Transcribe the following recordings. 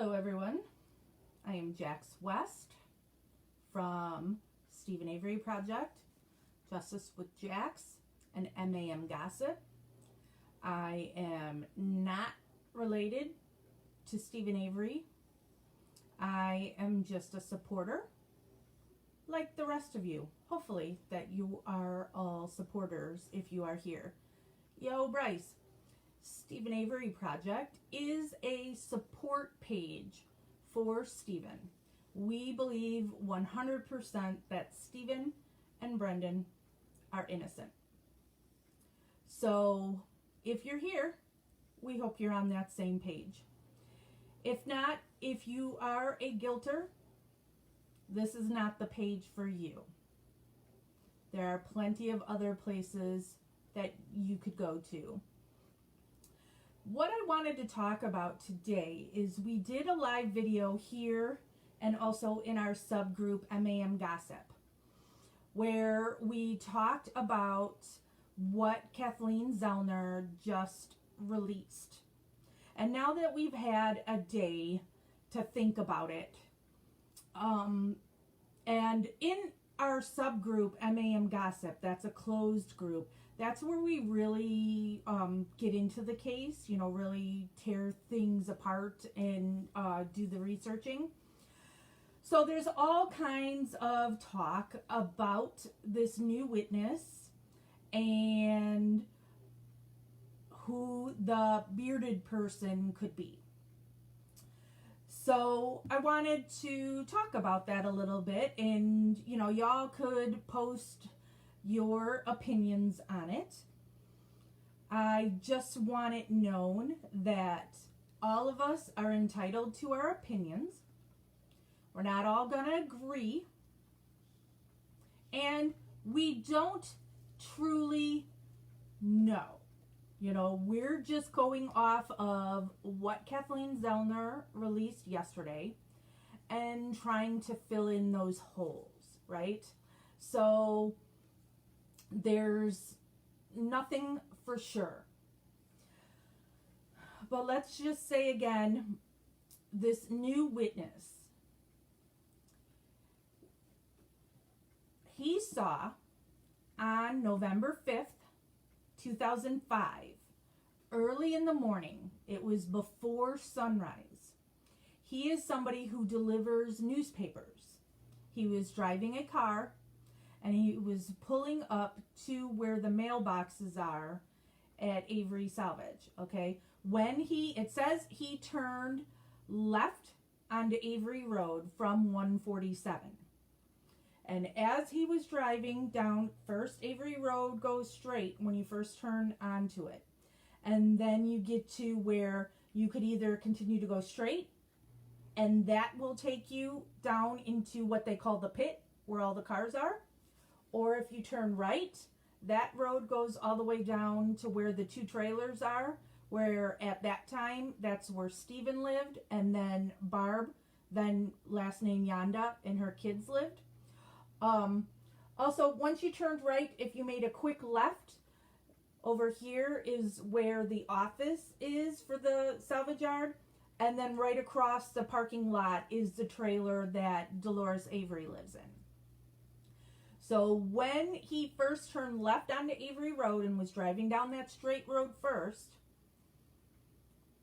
Hello everyone, I am Jax West from Stephen Avery Project, Justice with Jax, and MAM Gossip. I am not related to Stephen Avery. I am just a supporter like the rest of you. Hopefully that you are all supporters if you are here. Yo, Bryce. Stephen Avery Project is a support page for Stephen. We believe 100% that Stephen and Brendan are innocent. So if you're here, we hope you're on that same page. If not, if you are a guilter, this is not the page for you. There are plenty of other places that you could go to. What I wanted to talk about today is we did a live video here and also in our subgroup MAM Gossip, where we talked about what Kathleen Zellner just released. And now that we've had a day to think about it, and in our subgroup MAM Gossip, that's a closed group, that's where we really get into the case, really tear things apart and do the researching. So there's all kinds of talk about this new witness and who the bearded person could be. So I wanted to talk about that a little bit, and y'all could post your opinions on it. I just want it known that all of us are entitled to our opinions. We're not all gonna agree, and we don't truly know. We're just going off of what Kathleen Zellner released yesterday and trying to fill in those holes, right? So there's nothing for sure. But let's just say again, this new witness, he saw on November 5th, 2005, early in the morning, it was before sunrise. He is somebody who delivers newspapers. He was driving a car and he was pulling up to where the mailboxes are at Avery Salvage, okay? It says he turned left onto Avery Road from 147. And as he was driving down, first Avery Road goes straight when you first turn onto it. And then you get to where you could either continue to go straight, and that will take you down into what they call the pit, where all the cars are. Or if you turn right, that road goes all the way down to where the two trailers are, where at that time, that's where Stephen lived, and then Barb, then last name Yanda, and her kids lived. Also, once you turned right, if you made a quick left, over here is where the office is for the salvage yard, and then right across the parking lot is the trailer that Dolores Avery lives in. So when he first turned left onto Avery Road and was driving down that straight road first,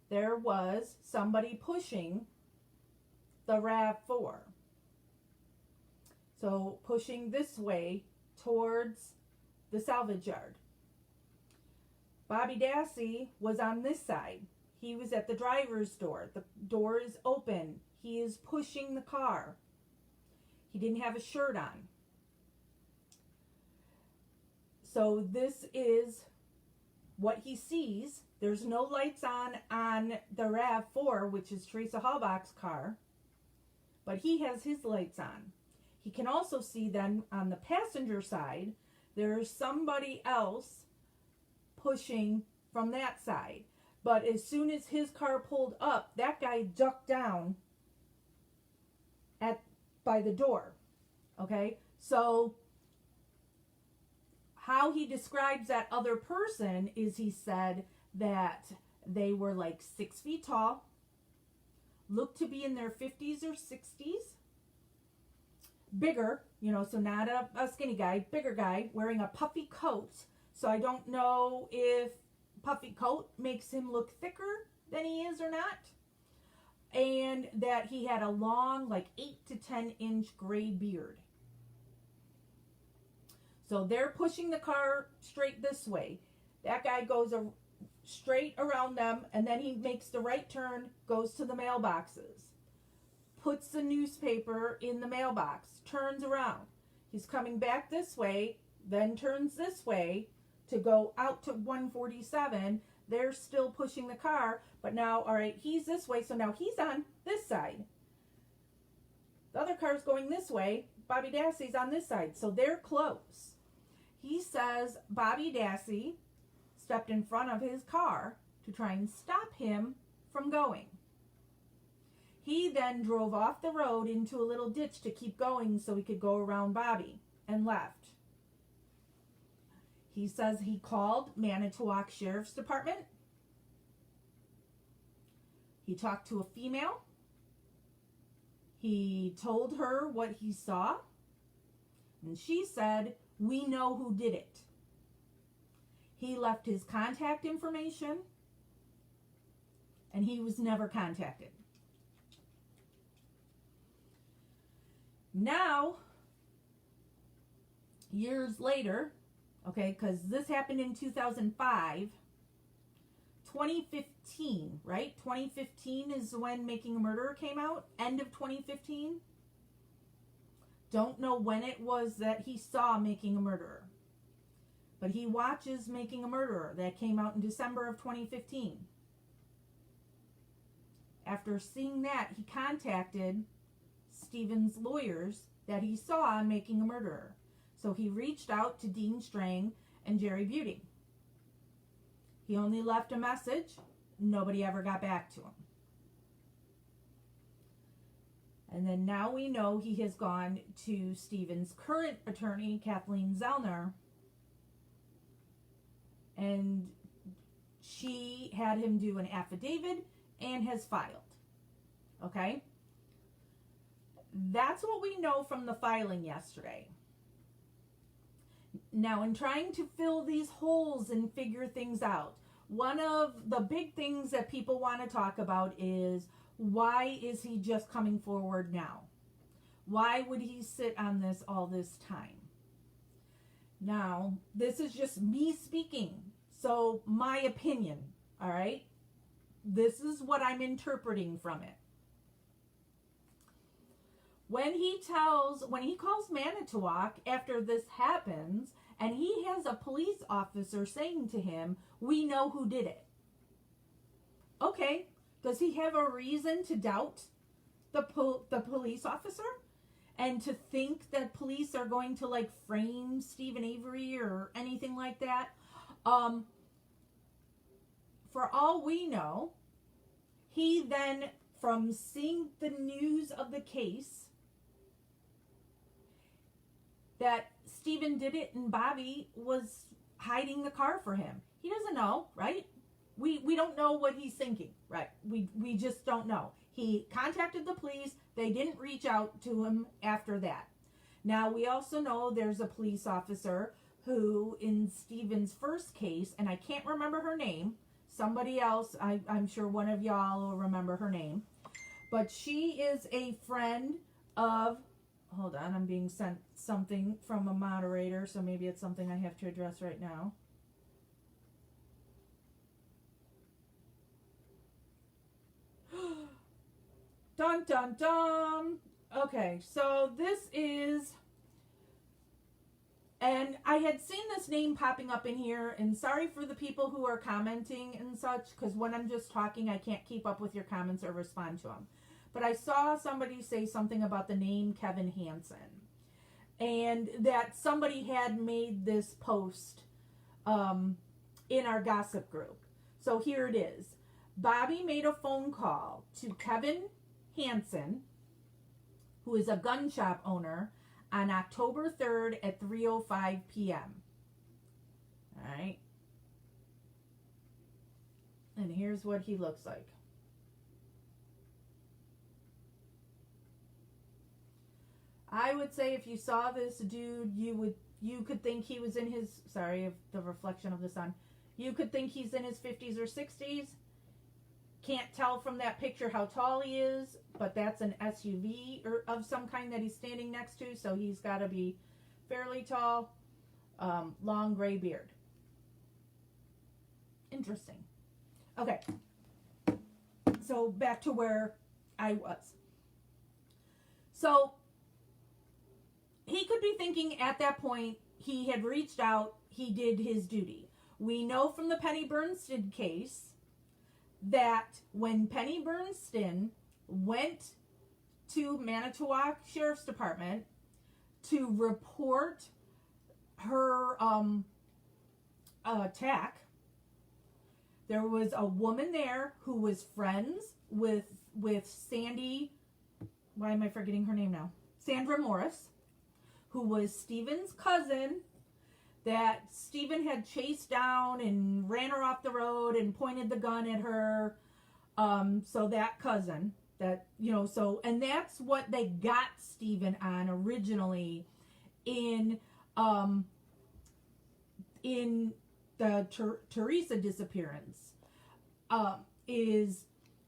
there was somebody pushing the RAV4. So pushing this way towards the salvage yard. Bobby Dassey was on this side. He was at the driver's door. The door is open. He is pushing the car. He didn't have a shirt on. So this is what he sees. There's no lights on the RAV4, which is Teresa Halbach's car, but he has his lights on. He can also see then on the passenger side, there's somebody else pushing from that side. But as soon as his car pulled up, that guy ducked down by the door. Okay? So how he describes that other person is he said that they were like 6 feet tall, looked to be in their 50s or 60s. Bigger, so not a skinny guy, bigger guy, wearing a puffy coat. So I don't know if puffy coat makes him look thicker than he is or not. And that he had a long, like 8 to 10 inch gray beard. So they're pushing the car straight this way. That guy goes straight around them, and then he makes the right turn, goes to the mailboxes, puts the newspaper in the mailbox, turns around. He's coming back this way, then turns this way to go out to 147. They're still pushing the car, but now, all right, he's this way, so now he's on this side. The other car's going this way. Bobby Dassey's on this side, so they're close. He says Bobby Dassey stepped in front of his car to try and stop him from going. He then drove off the road into a little ditch to keep going so he could go around Bobby and left. He says he called Manitowoc Sheriff's Department. He talked to a female. He told her what he saw. And she said, "We know who did it." He left his contact information, and he was never contacted. Now, years later, okay, because this happened in 2005, 2015, right? 2015 is when Making a Murderer came out, end of 2015. Don't know when it was that he saw Making a Murderer. But he watches Making a Murderer. That came out in December of 2015. After seeing that, he contacted Stephen's lawyers that he saw Making a Murderer. So he reached out to Dean Strang and Jerry Buting. He only left a message. Nobody ever got back to him. And then now we know he has gone to Stephen's current attorney, Kathleen Zellner, and she had him do an affidavit and has filed. Okay? That's what we know from the filing yesterday. Now, in trying to fill these holes and figure things out, one of the big things that people want to talk about is, why is he just coming forward now? Why would he sit on this all this time? Now, this is just me speaking, so my opinion, all right? This is what I'm interpreting from it. When he calls Manitowoc after this happens, and he has a police officer saying to him, "We know who did it." Okay, does he have a reason to doubt the police officer? And to think that police are going to like frame Steven Avery or anything like that? For all we know, he then, from seeing the news of the case, that Steven did it and Bobby was hiding the car for him. He doesn't know, right? We don't know what he's thinking, right? We just don't know. He contacted the police. They didn't reach out to him after that. Now, we also know there's a police officer who, in Steven's first case, and I can't remember her name, somebody else, I'm sure one of y'all will remember her name, but she is a friend of, hold on, I'm being sent something from a moderator, so maybe it's something I have to address right now. Dun, dun, dun. Okay, so this is, and I had seen this name popping up in here, and sorry for the people who are commenting and such, because when I'm just talking, I can't keep up with your comments or respond to them. But I saw somebody say something about the name Kevin Hansen, and that somebody had made this post in our gossip group. So here it is. Bobby made a phone call to Kevin Hansen, who is a gun shop owner, on October 3rd at 3:05 p.m. All right. And here's what he looks like. I would say if you saw this dude, you could think he was in his, sorry if the reflection of the sun, you could think he's in his 50s or 60s. Can't tell from that picture how tall he is, but that's an SUV or of some kind that he's standing next to, so he's got to be fairly tall. Long gray beard. Interesting. Okay. So back to where I was. So he could be thinking at that point he had reached out, he did his duty. We know from the Penny Bernstein case that when Penny Bernstein went to Manitowoc Sheriff's Department to report her attack, there was a woman there who was friends with Sandy, why am I forgetting her name now? Sandra Morris, who was Stephen's cousin, that Stephen had chased down and ran her off the road and pointed the gun at her. So that cousin, that, you know, so, and that's what they got Stephen on originally in the Teresa disappearance, is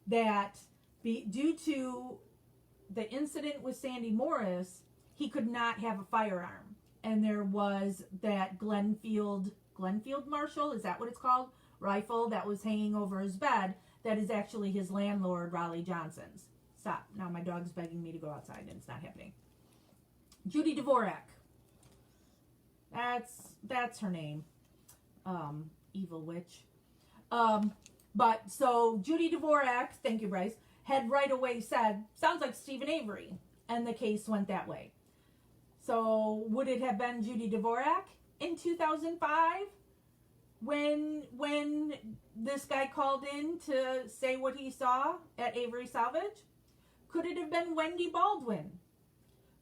that due to the incident with Sandy Morris, he could not have a firearm. And there was that Glenfield Marshall, is that what it's called? Rifle that was hanging over his bed. That is actually his landlord, Raleigh Johnson's. Stop. Now my dog's begging me to go outside and it's not happening. Judy Dvorak. That's her name. Evil witch. But so Judy Dvorak, thank you, Bryce, had right away said, sounds like Stephen Avery. And the case went that way. So would it have been Judy Dvorak in 2005 when this guy called in to say what he saw at Avery Salvage? Could it have been Wendy Baldwin,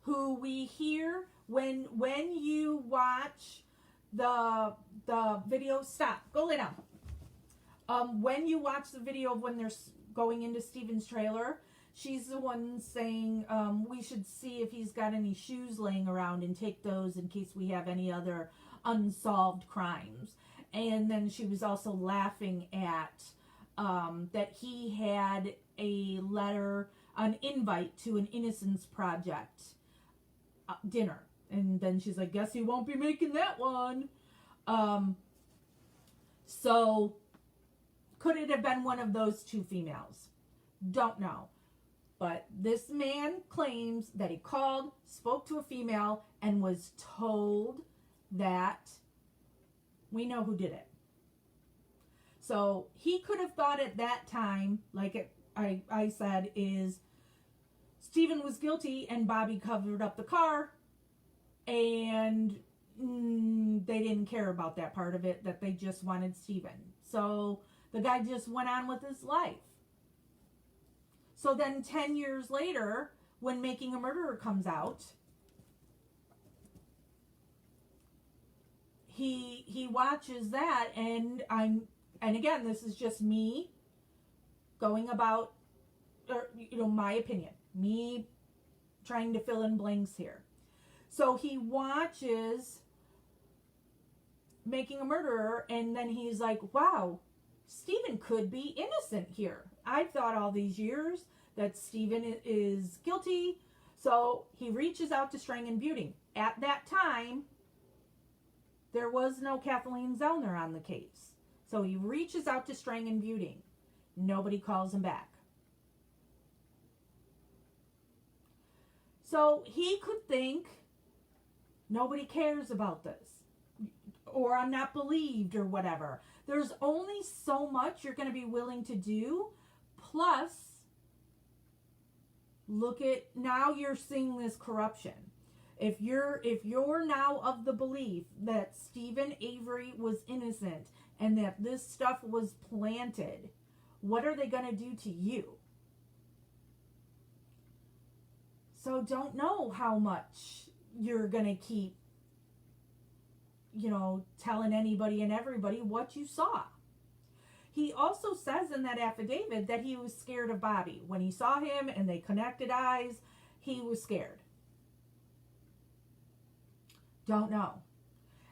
who we hear when you watch the video? Stop. Go lay down. When you watch the video of when they're going into Stephen's trailer, she's the one saying, we should see if he's got any shoes laying around and take those in case we have any other unsolved crimes. And then she was also laughing at that he had a letter, an invite to an Innocence Project dinner. And then she's like, guess he won't be making that one. So could it have been one of those two females? Don't know. But this man claims that he called, spoke to a female, and was told that we know who did it. So he could have thought at that time, like I said, is Stephen was guilty and Bobby covered up the car, and they didn't care about that part of it, that they just wanted Stephen. So the guy just went on with his life. So then 10 years later, when Making a Murderer comes out, he watches that, and again, this is just me going about, or, you know, my opinion, me trying to fill in blanks here. So he watches Making a Murderer, and then he's like, wow, Stephen could be innocent here. I've thought all these years that Stephen is guilty. So he reaches out to Strang and Buting. At that time, there was no Kathleen Zellner on the case. So he reaches out to Strang and Buting. Nobody calls him back. So he could think, nobody cares about this, or I'm not believed, or whatever. There's only so much you're going to be willing to do. Plus, look at, now you're seeing this corruption. If you're now of the belief that Stephen Avery was innocent and that this stuff was planted, what are they going to do to you? So don't know how much you're going to keep, you know, telling anybody and everybody what you saw. He also says in that affidavit that he was scared of Bobby. When he saw him and they connected eyes, he was scared. Don't know.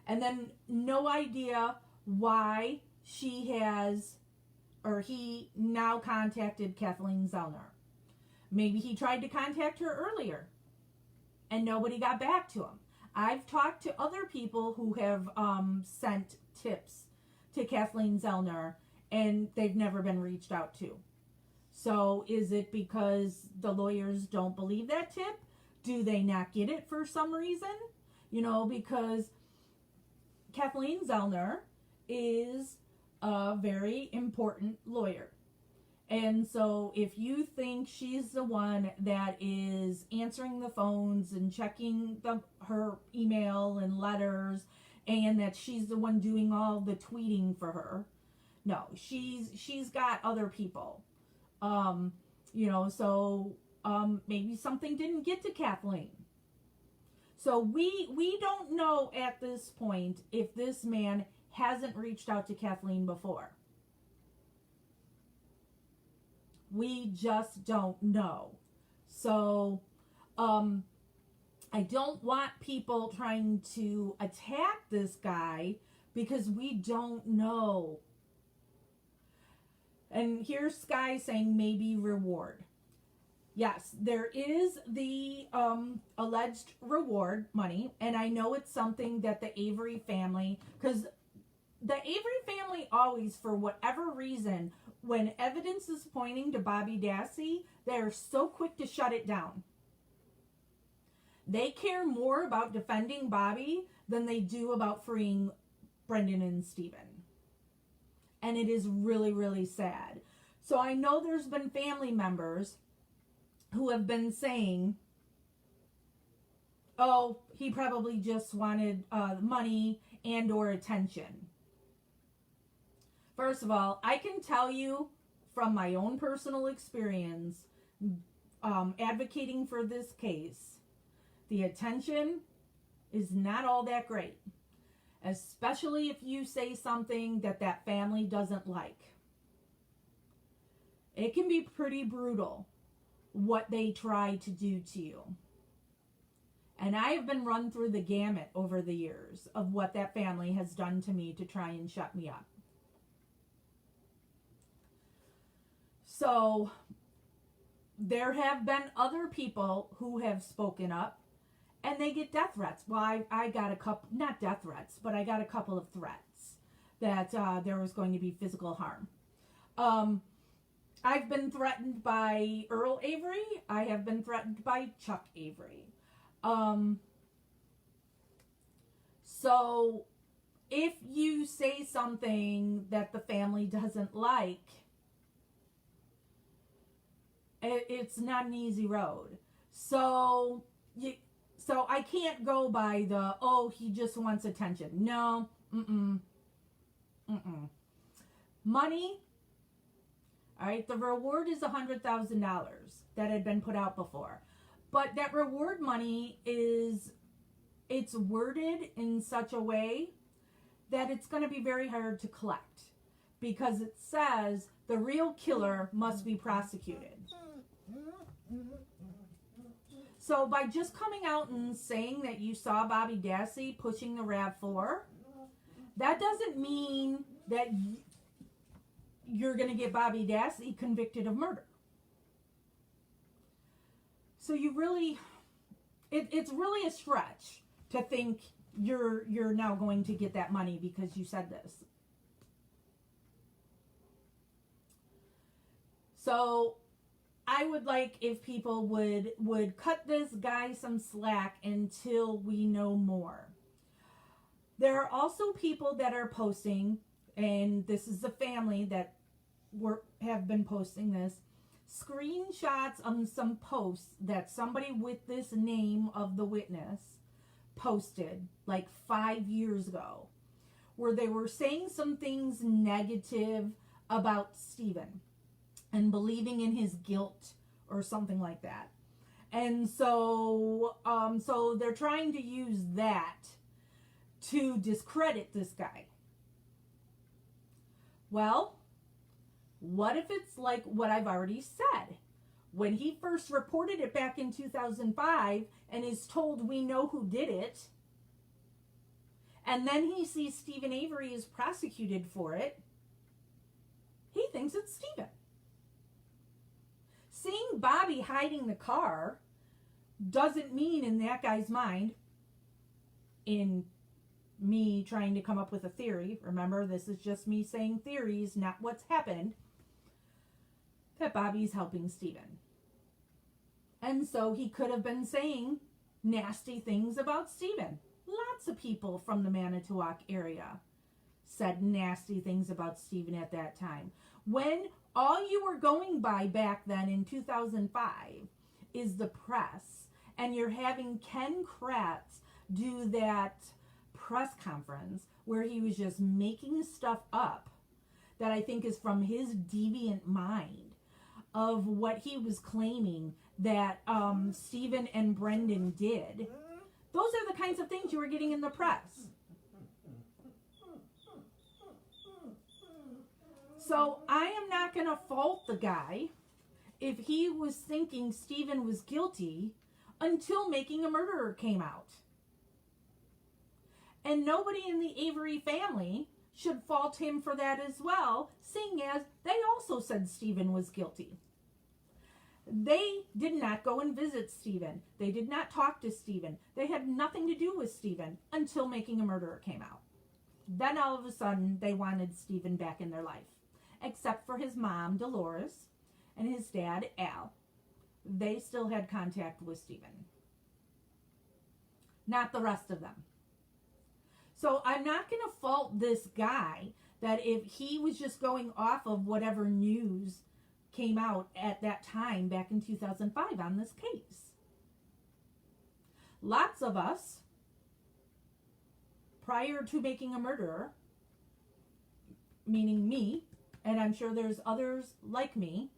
And then no idea why she has, or he now contacted Kathleen Zellner. Maybe he tried to contact her earlier and nobody got back to him. I've talked to other people who have sent tips to Kathleen Zellner and they've never been reached out to. So is it because the lawyers don't believe that tip? Do they not get it for some reason? You know, because Kathleen Zellner is a very important lawyer. And so if you think she's the one that is answering the phones and checking her email and letters, and that she's the one doing all the tweeting for her, no, she's got other people. You know, so maybe something didn't get to Kathleen. So we don't know at this point if this man hasn't reached out to Kathleen before. We just don't know. So I don't want people trying to attack this guy because we don't know. And here's Sky saying maybe reward. Yes, there is the alleged reward money, and I know it's something that the Avery family, because the Avery family always, for whatever reason, when evidence is pointing to Bobby Dassey, they're so quick to shut it down. They care more about defending Bobby than they do about freeing Brendan and Stephen. And it is really, really sad. So I know there's been family members who have been saying, oh, he probably just wanted money and or attention. First of all, I can tell you from my own personal experience, advocating for this case, the attention is not all that great. Especially if you say something that family doesn't like. It can be pretty brutal what they try to do to you. And I have been run through the gamut over the years of what that family has done to me to try and shut me up. So there have been other people who have spoken up and they get death threats. Well, I got a couple, not death threats, but I got a couple of threats that there was going to be physical harm. I've been threatened by Earl Avery. I have been threatened by Chuck Avery. So if you say something that the family doesn't like, it's not an easy road. So I can't go by the, oh, he just wants attention. No, Money, all right, the reward is $100,000 that had been put out before. But that reward money it's worded in such a way that it's going to be very hard to collect. Because it says the real killer must be prosecuted. So by just coming out and saying that you saw Bobby Dassey pushing the RAV4, that doesn't mean that you're going to get Bobby Dassey convicted of murder. So you really, it's really a stretch to think you're now going to get that money because you said this. So I would like if people would cut this guy some slack until we know more. There are also people that are posting, and this is the family that have been posting this, screenshots of some posts that somebody with this name of the witness posted like 5 years ago, where they were saying some things negative about Stephen and believing in his guilt or something like that. And so they're trying to use that to discredit this guy. Well, what if it's like what I've already said? When he first reported it back in 2005 and is told we know who did it, and then he sees Steven Avery is prosecuted for it, he thinks it's Steven. Seeing Bobby hiding the car doesn't mean in that guy's mind, in me trying to come up with a theory, remember this is just me saying theories, not what's happened, that Bobby's helping Steven. And so he could have been saying nasty things about Steven. Lots of people from the Manitowoc area said nasty things about Steven at that time. When all you were going by back then in 2005 is the press, and you're having Ken Kratz do that press conference where he was just making stuff up that I think is from his deviant mind of what he was claiming that Steven and Brendan did. Those are the kinds of things you were getting in the press. So I am not going to fault the guy if he was thinking Steven was guilty until Making a Murderer came out. And nobody in the Avery family should fault him for that as well, seeing as they also said Steven was guilty. They did not go and visit Steven. They did not talk to Steven. They had nothing to do with Steven until Making a Murderer came out. Then all of a sudden, they wanted Steven back in their life. Except for his mom, Dolores, and his dad, Al. They still had contact with Steven. Not the rest of them. So I'm not going to fault this guy that if he was just going off of whatever news came out at that time back in 2005 on this case. Lots of us, prior to Making a Murderer, meaning me, and I'm sure there's others like me,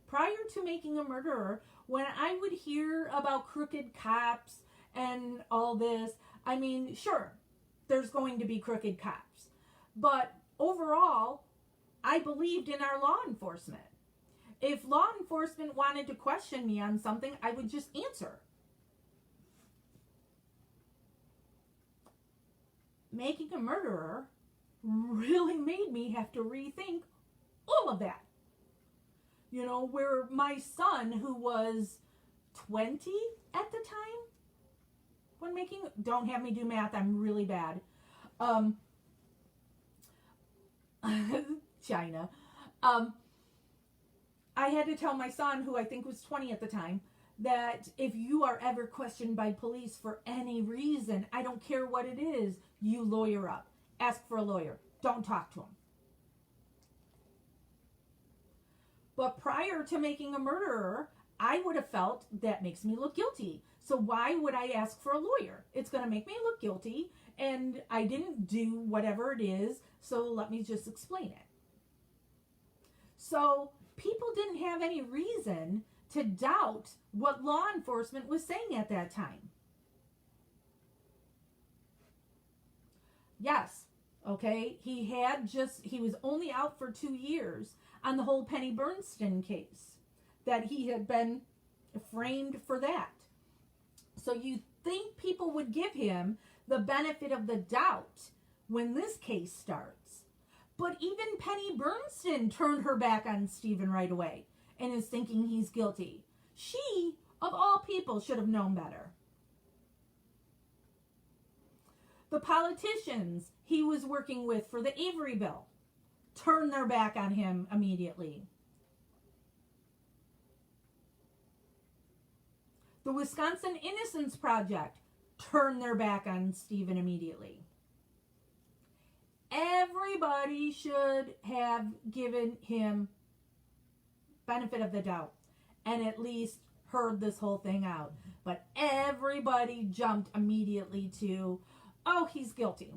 prior to Making a Murderer, when I would hear about crooked cops and all this, I mean, sure, there's going to be crooked cops. But overall, I believed in our law enforcement. If law enforcement wanted to question me on something, I would just answer. Making a Murderer really made me have to rethink all of that. You know, where my son, who was 20 at the time, when making, don't have me do math, I'm really bad. China. I had to tell my son, who I think was 20 at the time, that if you are ever questioned by police for any reason, I don't care what it is, you lawyer up. Ask for a lawyer. Don't talk to him. But prior to Making a Murderer, I would have felt that makes me look guilty. So why would I ask for a lawyer? It's going to make me look guilty, and I didn't do whatever it is, so let me just explain it. So people didn't have any reason to doubt what law enforcement was saying at that time. Yes, okay, he was only out for 2 years on the whole Penny Bernstein case, that he had been framed for that. So you think people would give him the benefit of the doubt when this case starts. But even Penny Bernstein turned her back on Steven right away and is thinking he's guilty. She, of all people, should have known better. The politicians he was working with for the Avery bill turned their back on him immediately. The Wisconsin Innocence Project turned their back on Steven immediately. Everybody should have given him benefit of the doubt and at least heard this whole thing out. But everybody jumped immediately to, oh, he's guilty.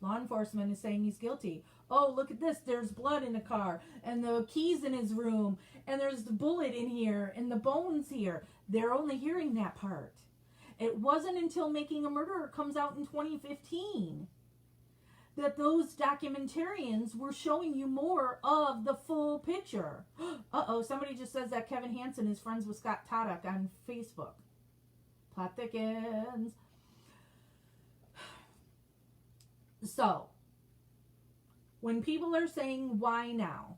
Law enforcement is saying he's guilty. Oh, look at this. There's blood in the car and the keys in his room and there's the bullet in here and the bones here. They're only hearing that part. It wasn't until Making a Murderer comes out in 2015 that those documentarians were showing you more of the full picture. Uh-oh, somebody just says that Kevin Hansen is friends with Scott Toddock on Facebook. Plot thickens. So, when people are saying, why now?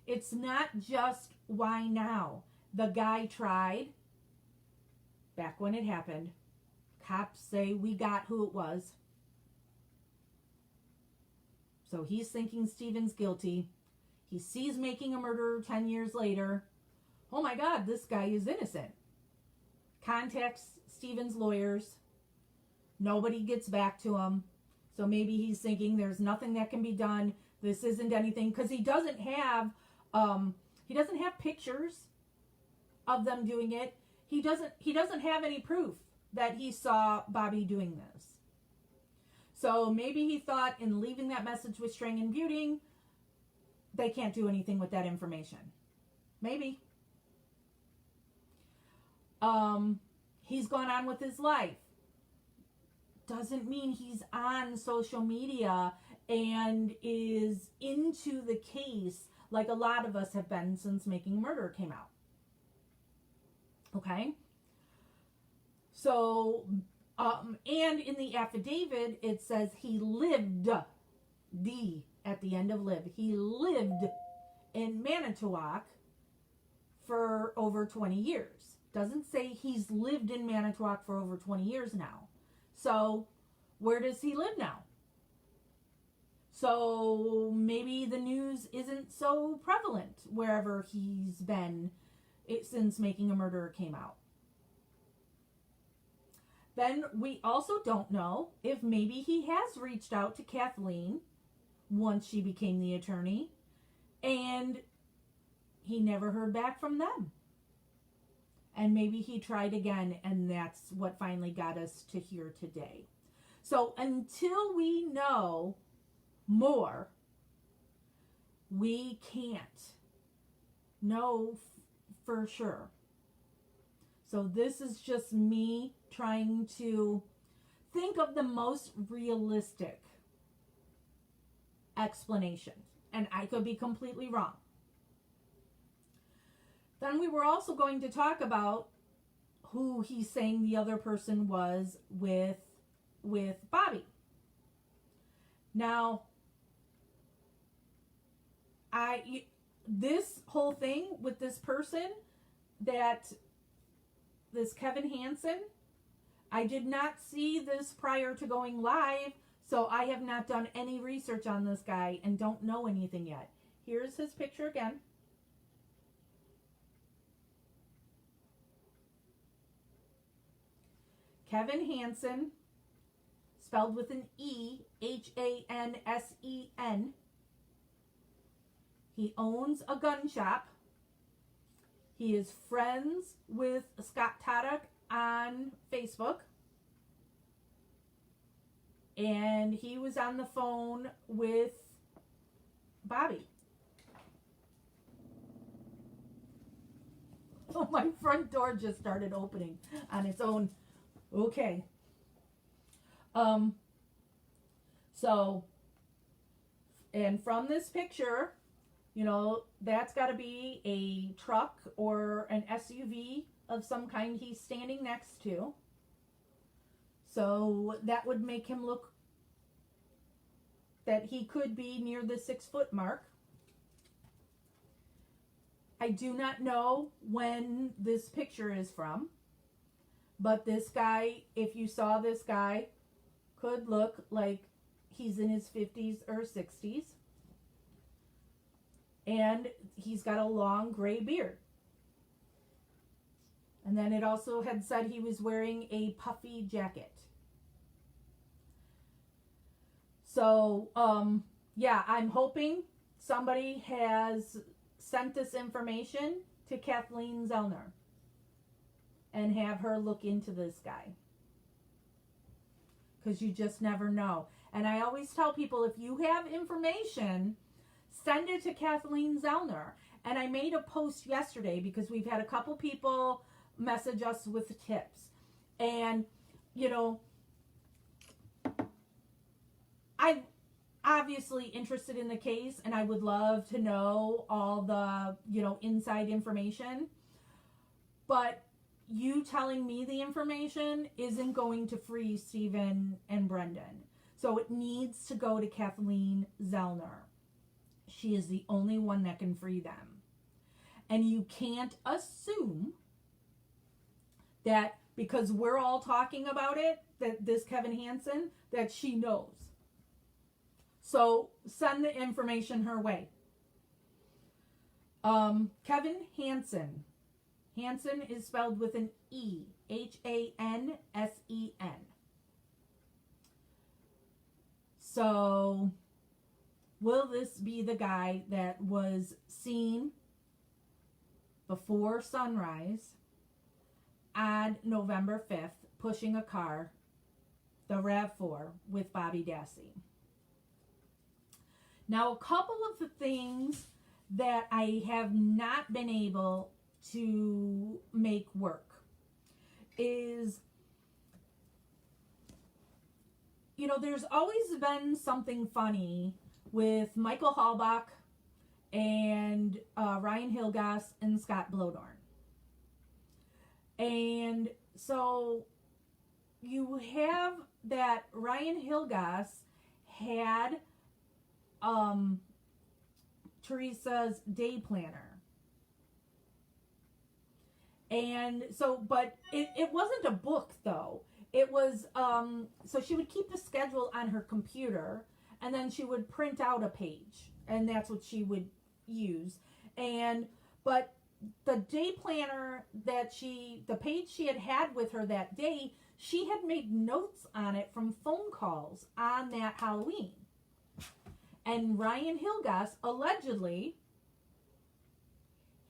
It's not just why now. The guy tried back when it happened. Cops say we got who it was. So he's thinking Stephen's guilty. He sees making a murderer 10 years later. Oh my God, this guy is innocent. Contacts Stephen's lawyers. Nobody gets back to him. So maybe he's thinking there's nothing that can be done. This isn't anything, because he doesn't have pictures of them doing it. He doesn't have any proof that he saw Bobby doing this. So maybe he thought in leaving that message with Strang and Buting, they can't do anything with that information. Maybe. He's gone on with his life. Doesn't mean he's on social media and is into the case like a lot of us have been since Making a Murderer came out. Okay? So, and in the affidavit, it says he lived, D at the end of live, he lived in Manitowoc for over 20 years. Doesn't say he's lived in Manitowoc for over 20 years now. So, where does he live now? So, maybe the news isn't so prevalent wherever he's been since Making a Murderer came out. Then we also don't know if maybe he has reached out to Kathleen once she became the attorney and he never heard back from them. And maybe he tried again, and that's what finally got us to here today. So until we know more, we can't know for sure. So this is just me trying to think of the most realistic explanation. And I could be completely wrong. Then we were also going to talk about who he's saying the other person was with Bobby. Now, this whole thing with this person, this Kevin Hansen, I did not see this prior to going live, so I have not done any research on this guy and don't know anything yet. Here's his picture again. Kevin Hansen, spelled with an E, Hansen. He owns a gun shop. He is friends with Scott Taddock on Facebook. And he was on the phone with Bobby. Oh, my front door just started opening on its own. Okay. So, and from this picture, that's got to be a truck or an SUV of some kind he's standing next to. So that would make him look that he could be near the 6-foot mark. I do not know when this picture is from, but this guy, if you saw this guy, could look like he's in his 50s or 60s. And he's got a long gray beard. And then it also had said he was wearing a puffy jacket. So, yeah, I'm hoping somebody has sent this information to Kathleen Zellner and have her look into this guy. Because you just never know. And I always tell people, if you have information, send it to Kathleen Zellner. And I made a post yesterday because we've had a couple people message us with tips. And, I'm obviously interested in the case and I would love to know all the, inside information. But you telling me the information isn't going to free Stephen and Brendan. So it needs to go to Kathleen Zellner. She is the only one that can free them. And you can't assume that because we're all talking about it, that this Kevin Hansen, that she knows. So send the information her way. Kevin Hansen. Hansen is spelled with an E. Hansen. So will this be the guy that was seen before sunrise on November 5th pushing a car, the RAV4, with Bobby Dassey? Now, a couple of the things that I have not been able to make work is, you know, there's always been something funny with Michael Halbach and Ryan Hilgas and Scott Blodorn. And so you have that Ryan Hilgas had Teresa's day planner. And so, but it wasn't a book though. It was, so she would keep the schedule on her computer and then she would print out a page and that's what she would use. And, but the day planner that the page she had with her that day, she had made notes on it from phone calls on that Halloween. And Ryan Hilgas allegedly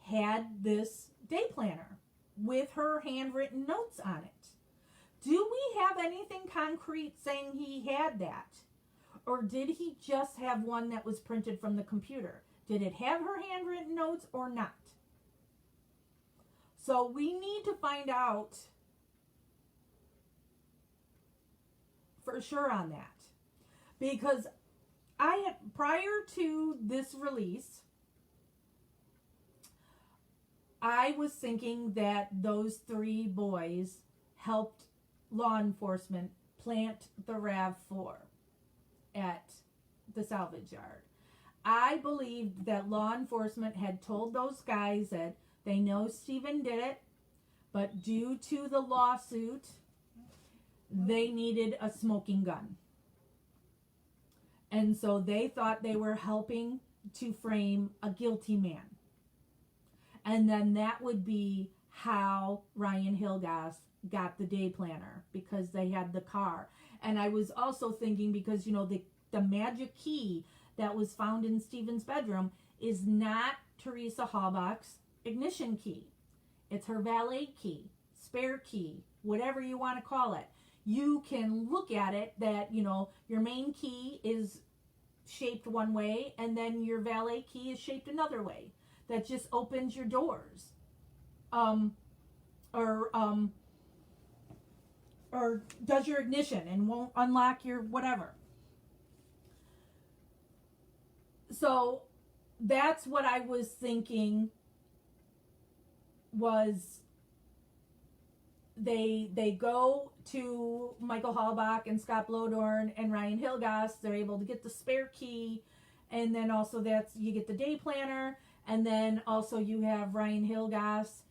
had this day planner with her handwritten notes on it. Do we have anything concrete saying he had that? Or did he just have one that was printed from the computer? Did it have her handwritten notes or not? So we need to find out for sure on that. Because prior to this release, I was thinking that those three boys helped law enforcement plant the RAV4 at the salvage yard. I believed that law enforcement had told those guys that they know Stephen did it, but due to the lawsuit, they needed a smoking gun. And so they thought they were helping to frame a guilty man. And then that would be how Ryan Hilgas got the day planner, because they had the car. And I was also thinking, because, you know, the magic key that was found in Stephen's bedroom is not Teresa Halbach's ignition key. It's her valet key, spare key, whatever you want to call it. You can look at it that, you know, your main key is shaped one way and then your valet key is shaped another way. That just opens your doors. Or does your ignition and won't unlock your whatever. So that's what I was thinking was they go to Michael Halbach and Scott Blodorn and Ryan Hilgas. They're able to get the spare key, and then also you get the day planner, and then also you have Ryan Hilgas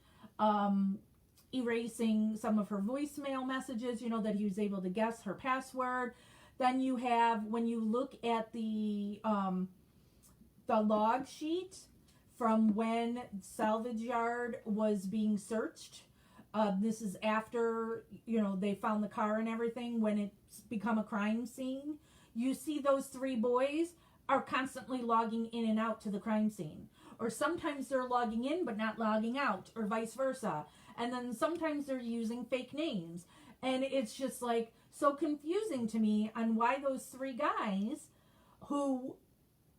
erasing some of her voicemail messages, you know, that he was able to guess her password. Then you have, when you look at the log sheet from when salvage yard was being searched, this is after, you know, they found the car and everything, when it's become a crime scene. You see those three boys are constantly logging in and out to the crime scene. Or sometimes they're logging in but not logging out, or vice versa. And then sometimes they're using fake names. And it's just like so confusing to me on why those three guys who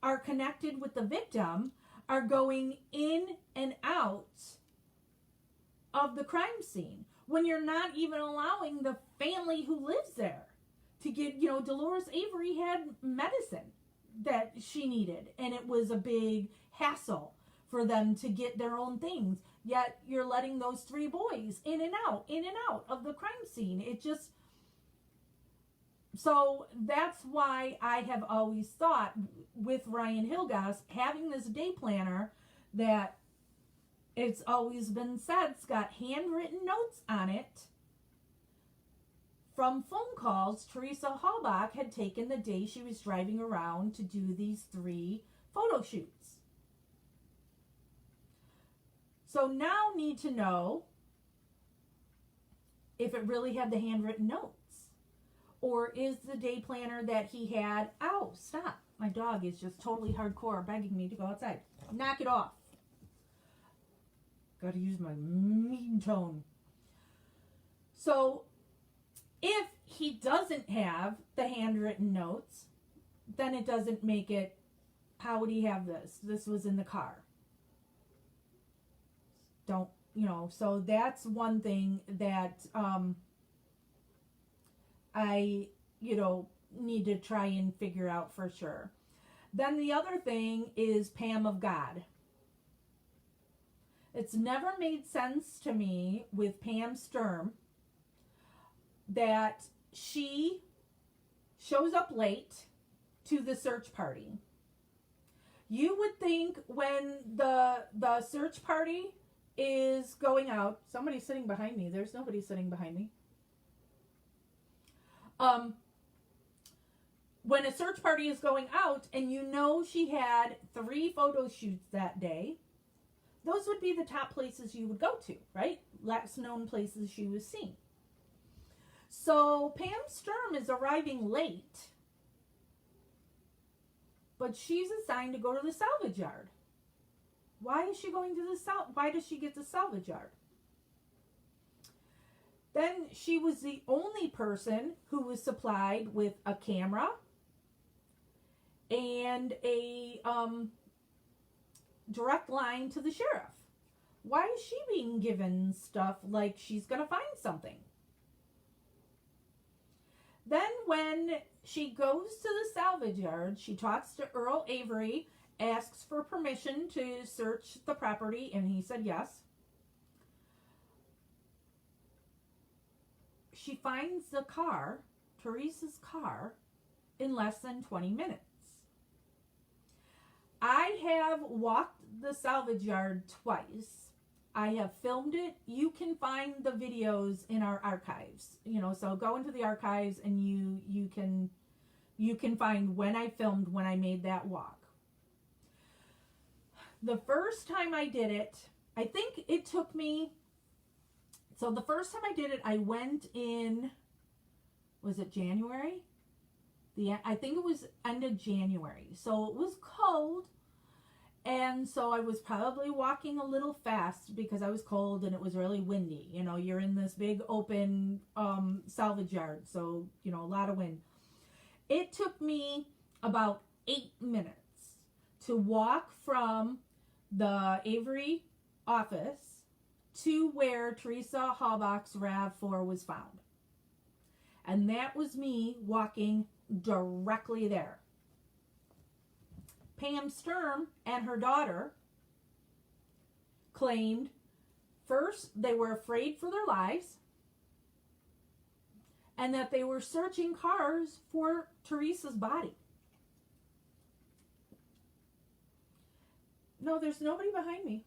are connected with the victim are going in and out of the crime scene when you're not even allowing the family who lives there to get, you know, Dolores Avery had medicine that she needed, and it was a big hassle for them to get their own things, yet you're letting those three boys in and out of the crime scene. It just, So that's why I have always thought with Ryan Hilgas having this day planner that it's always been said it's got handwritten notes on it from phone calls Teresa Halbach had taken the day she was driving around to do these 3 photo shoots. So now need to know if it really had the handwritten notes. Or is the day planner that he had... Ow, stop. My dog is just totally hardcore begging me to go outside. Knock it off. Gotta use my mean tone. So, if he doesn't have the handwritten notes, then it doesn't make it... How would he have this? This was in the car. Don't, so that's one thing that I, need to try and figure out for sure. Then the other thing is Pam of God. It's never made sense to me with Pam Sturm that she shows up late to the search party. You would think when the search party is going out... Somebody's sitting behind me. There's nobody sitting behind me. When a search party is going out and she had 3 photo shoots that day, those would be the top places you would go to, right? Less known places she was seen. So Pam Sturm is arriving late, but she's assigned to go to the salvage yard. Why is she going to why does she get the salvage yard? Then she was the only person who was supplied with a camera and a direct line to the sheriff. Why is she being given stuff like she's going to find something? Then when she goes to the salvage yard, she talks to Earl Avery, asks for permission to search the property, and he said yes. She finds the car, Teresa's car, in less than 20 minutes. I have walked the salvage yard twice. I have filmed it. You can find the videos in our archives. So go into the archives and you can find when I filmed when I made that walk. The first time I did it, I think it took me... So the first time I did it, I went in... Was it January? I think it was end of January. So it was cold. And so I was probably walking a little fast because I was cold and it was really windy. You're in this big open salvage yard. So, a lot of wind. It took me about 8 minutes to walk from the Avery office to where Teresa Halbach's RAV4 was found. And that was me walking directly there. Pam Sturm and her daughter claimed first they were afraid for their lives and that they were searching cars for Teresa's body. No, there's nobody behind me.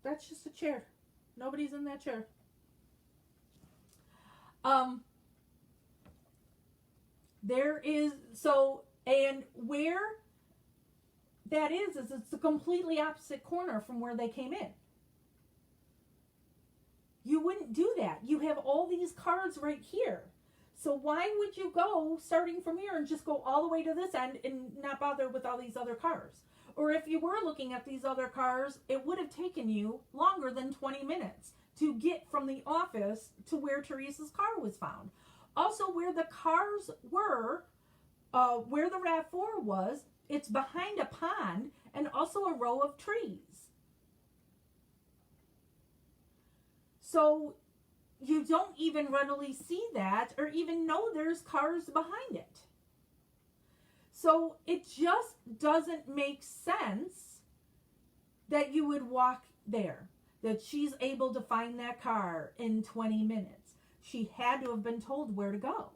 That's just a chair. Nobody's in that chair. There is, and where that is it's the completely opposite corner from where they came in. You wouldn't do that. You have all these cars right here. So why would you go starting from here and just go all the way to this end and not bother with all these other cars? Or if you were looking at these other cars, it would have taken you longer than 20 minutes to get from the office to where Teresa's car was found. Also, where the cars were, where the RAV4 was, it's behind a pond and also a row of trees. So you don't even readily see that or even know there's cars behind it. So it just doesn't make sense that you would walk there, that she's able to find that car in 20 minutes. She had to have been told where to go.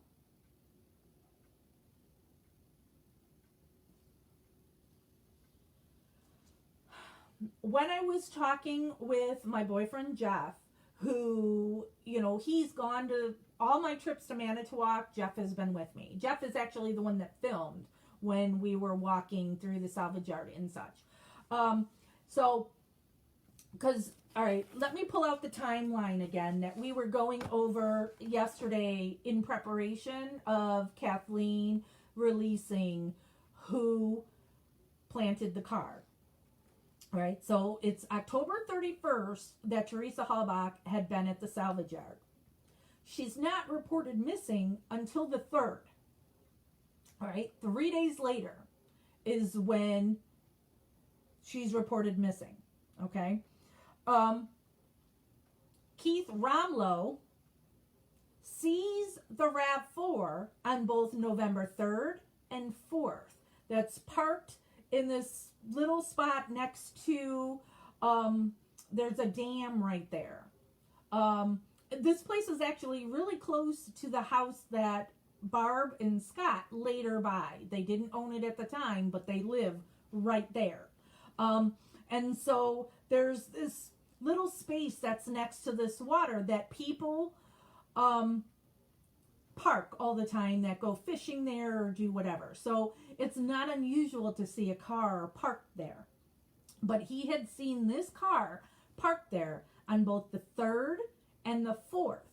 when I was talking with my boyfriend Jeff, who, he's gone to all my trips to Manitowoc, Jeff has been with me. Jeff is actually the one that filmed when we were walking through the salvage yard and such. All right, let me pull out the timeline again that we were going over yesterday in preparation of Kathleen releasing who planted the car. All right, so it's October 31st that Teresa Halbach had been at the salvage yard. She's not reported missing until the 3rd. All right, 3 days later is when she's reported missing. Okay. Keith Romlow sees the RAV4 on both November 3rd and 4th. That's parked in this little spot next to, there's a dam right there. This place is actually really close to the house that Barb and Scott later buy. They didn't own it at the time, but they live right there. And so there's this little space that's next to this water that people park all the time, that go fishing there or do whatever. So it's not unusual to see a car parked there. But he had seen this car parked there on both the 3rd and the 4th.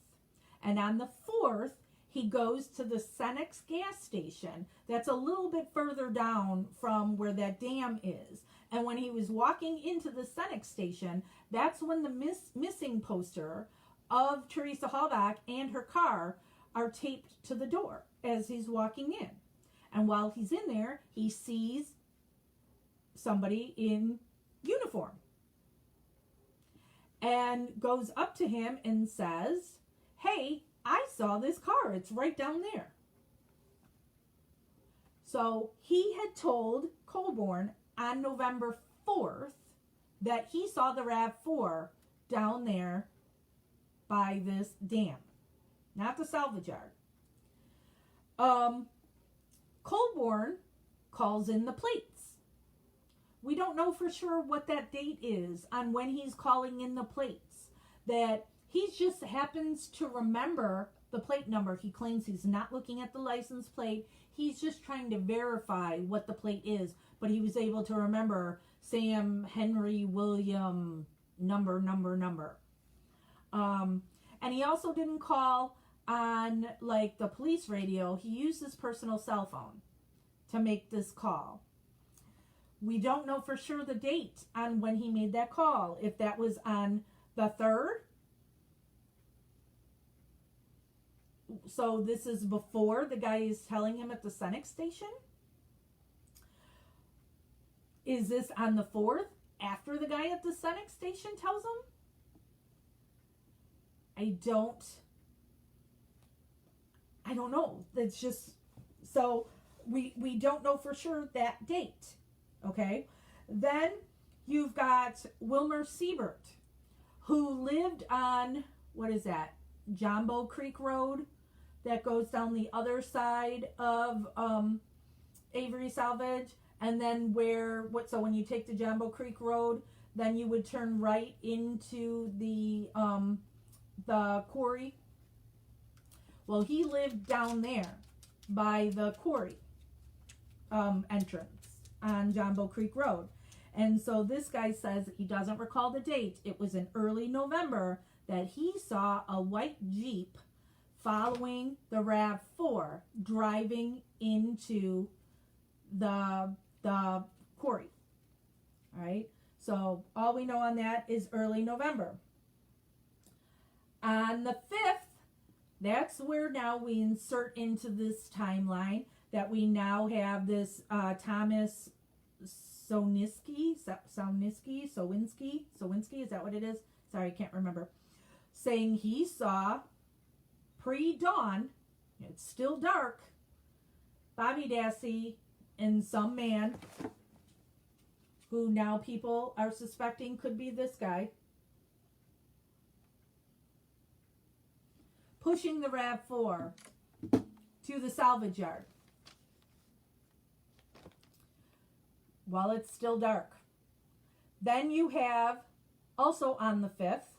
And on the 4th, he goes to the Cenex gas station that's a little bit further down from where that dam is. And when he was walking into the Cenex station, that's when the missing poster of Teresa Halbach and her car are taped to the door as he's walking in. And while he's in there, he sees somebody in uniform and goes up to him and says, "Hey, I saw this car. It's right down there." So he had told Colborne on November 4th that he saw the RAV4 down there by this dam, not the salvage yard. Colborne calls in the plates. We don't know for sure what that date is on when he's calling in the plates. That he just happens to remember the plate number. He claims he's not looking at the license plate. He's just trying to verify what the plate is. But he was able to remember Sam Henry William number. And he also didn't call on like the police radio. He used his personal cell phone to make this call. We don't know for sure the date on when he made that call. If that was on the 3rd. So this is before the guy is telling him at the Cenex station. Is this on the 4th after the guy at the Cenex station tells him? I don't know. It's just, so we don't know for sure that date. Okay. Then you've got Wilmer Siebert, who lived on, what is that? Jumbo Creek Road that goes down the other side of Avery Salvage. And then so when you take the Jumbo Creek Road, then you would turn right into the quarry. Well, he lived down there by the quarry entrance on Jumbo Creek Road. And so this guy says he doesn't recall the date. It was in early November that he saw a white Jeep following the RAV4 driving into the quarry. All right. So all we know on that is early November. On the 5th, that's where now we insert into this timeline that we now have this Thomas Sowinski, is that what it is? Sorry, I can't remember. Saying he saw pre-dawn, it's still dark, Bobby Dassey and some man who now people are suspecting could be this guy, pushing the RAV4 to the salvage yard while it's still dark. Then you have also on the 5th,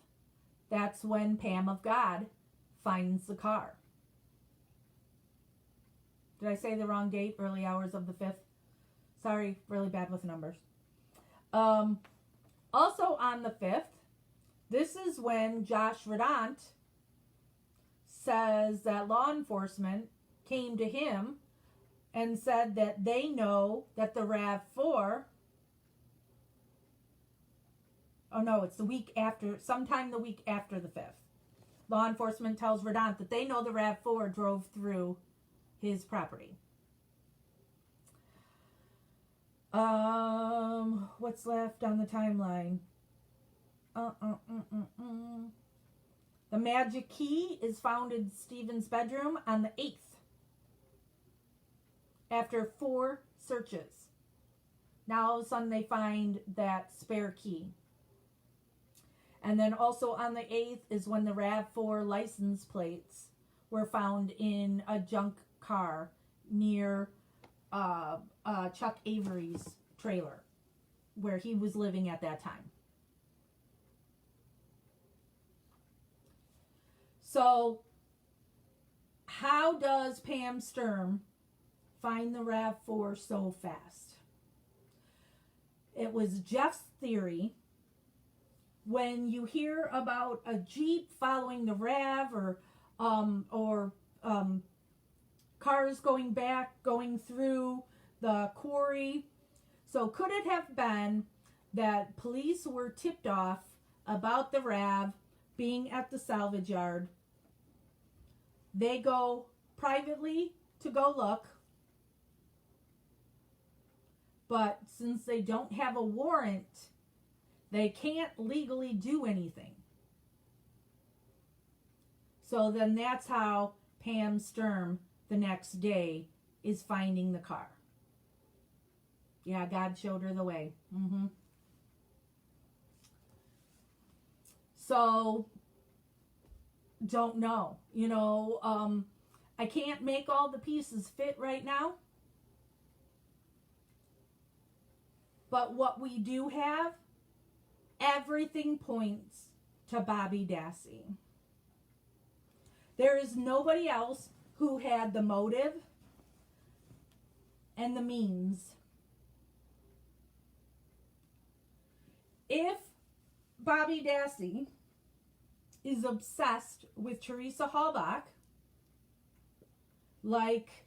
that's when Pam of God finds the car. Did I say the wrong date? Early hours of the 5th. Sorry, really bad with numbers. Also on the 5th, this is when Josh Radant says that law enforcement came to him and said that they know that the RAV4, oh no, it's the week after, sometime the week after the 5th. Law enforcement tells Radant that they know the RAV4 drove through his property. What's left on the timeline? The magic key is found in Stephen's bedroom on the 8th after 4 searches. Now all of a sudden they find that spare key. And then also on the 8th is when the RAV4 license plates were found in a junk car near Chuck Avery's trailer where he was living at that time. So, how does Pam Sturm find the RAV4 so fast? It was Jeff's theory. When you hear about a Jeep following the RAV or cars going through the quarry. So could it have been that police were tipped off about the RAV being at the salvage yard? They go privately to go look. But since they don't have a warrant, they can't legally do anything. So then that's how Pam Sturm the next day is finding the car. Yeah, God showed her the way. So, don't know. I can't make all the pieces fit right now. But what we do have, everything points to Bobby Dassey. There is nobody else who had the motive and the means. If Bobby Dassey is obsessed with Teresa Halbach, like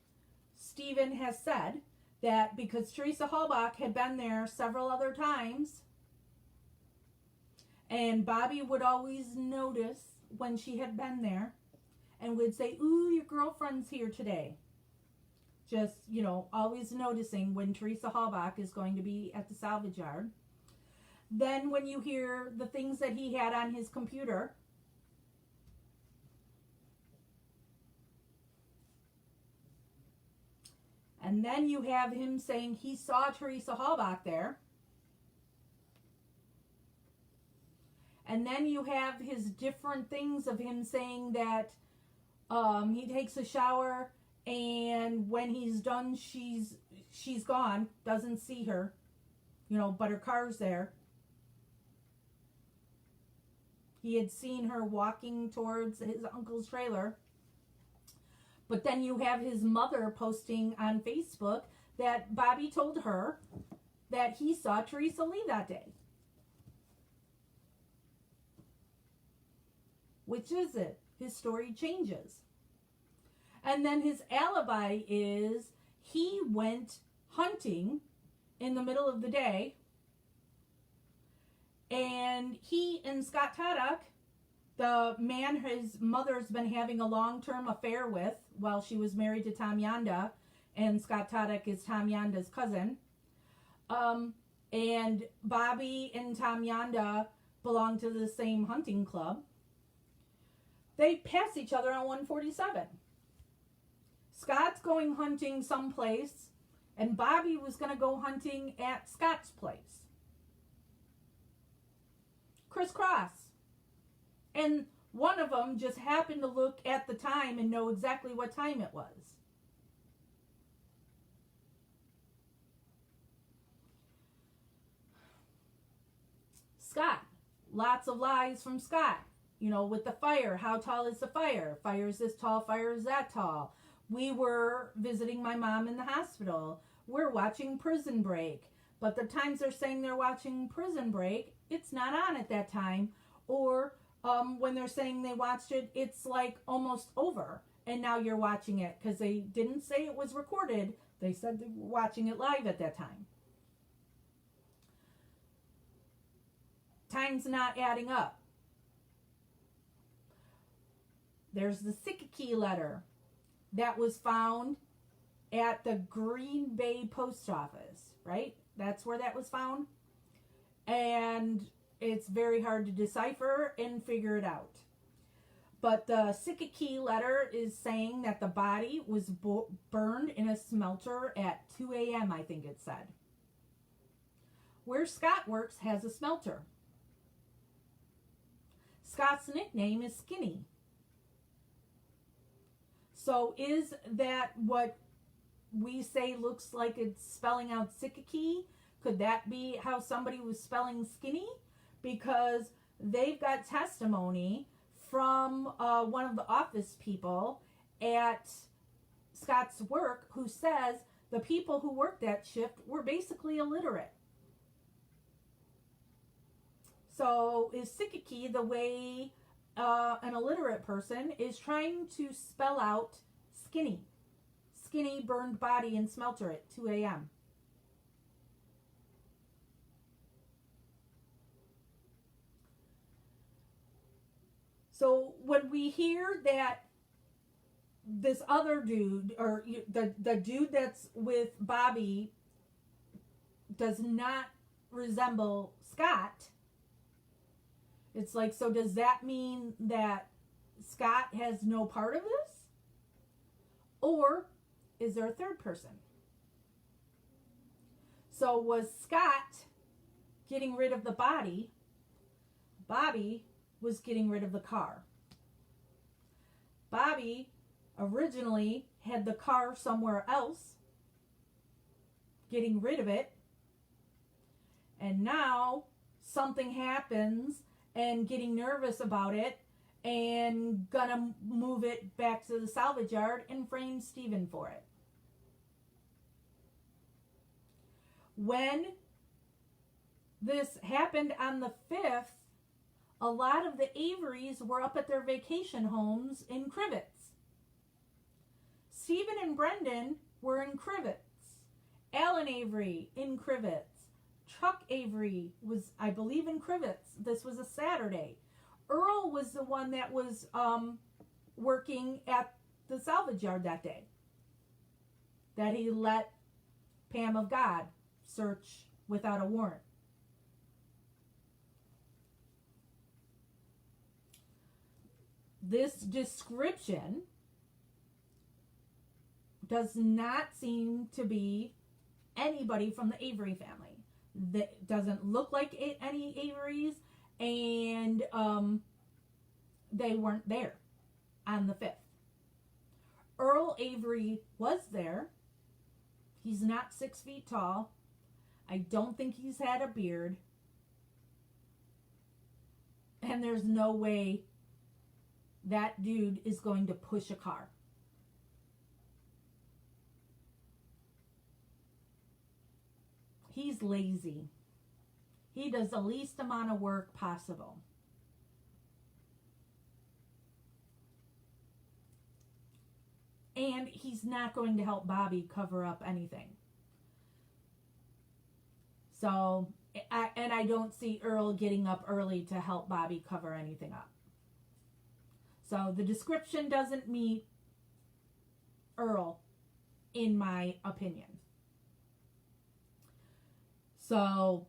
Stephen has said, that because Teresa Halbach had been there several other times, and Bobby would always notice when she had been there, and would say, "Ooh, your girlfriend's here today." Just, always noticing when Teresa Halbach is going to be at the salvage yard. Then when you hear the things that he had on his computer, and then you have him saying he saw Teresa Halbach there. And then you have his different things of him saying that he takes a shower, and when he's done, she's gone, doesn't see her, but her car's there. He had seen her walking towards his uncle's trailer. But then you have his mother posting on Facebook that Bobby told her that he saw Teresa Lee that day. Which is it? His story changes. And then his alibi is he went hunting in the middle of the day, and he and Scott Taddock, the man his mother's been having a long-term affair with while she was married to Tom Yanda, and Scott Taddock is Tom Yanda's cousin, and Bobby and Tom Yanda belong to the same hunting club. They pass each other on 147. Scott's going hunting someplace, and Bobby was going to go hunting at Scott's place. Crisscross. And one of them just happened to look at the time and know exactly what time it was. lots of lies from Scott. You know, with the fire, how tall is the fire? Fire is this tall, fire is that tall. We were visiting my mom in the hospital. We're watching Prison Break. But the times they're saying they're watching Prison Break, it's not on at that time. Or when they're saying they watched it, it's like almost over. And now you're watching it because they didn't say it was recorded. They said they were watching it live at that time. Time's not adding up. There's the Sikkiki letter that was found at the Green Bay post office, right? That's where that was found. And it's very hard to decipher and figure it out. But the Sikkiki letter is saying that the body was burned in a smelter at 2 a.m., I think it said. Where Scott works has a smelter. Scott's nickname is Skinny. So is that what we say looks like it's spelling out Sikkiki? Could that be how somebody was spelling skinny? Because they've got testimony from one of the office people at Scott's work who says the people who worked that shift were basically illiterate. So is Sikkiki the way an illiterate person is trying to spell out skinny? Skinny burned body in smelter at 2 a.m. So when we hear that this other dude, or the dude that's with Bobby, does not resemble Scott, it's like, so does that mean that Scott has no part of this? Or is there a third person? So was Scott getting rid of the body? Bobby was getting rid of the car. Bobby originally had the car somewhere else, getting rid of it. And now something happens and getting nervous about it and gonna move it back to the salvage yard and frame Stephen for it. When this happened on the 5th, a lot of the Averys were up at their vacation homes in Crivets. Stephen and Brendan were in Crivets. Alan Avery in Crivets. Chuck Avery was, I believe, in Crivets. This was a Saturday. Earl was the one that was working at the salvage yard that day. That he let Pam of God search without a warrant. This description does not seem to be anybody from the Avery family. That doesn't look like any Averys, and they weren't there on the 5th. Earl Avery was there. He's not 6 feet tall. I don't think he's had a beard. And there's no way that dude is going to push a car. He's lazy. He does the least amount of work possible. And he's not going to help Bobby cover up anything. So, I don't see Earl getting up early to help Bobby cover anything up. So the description doesn't meet Earl, in my opinion. So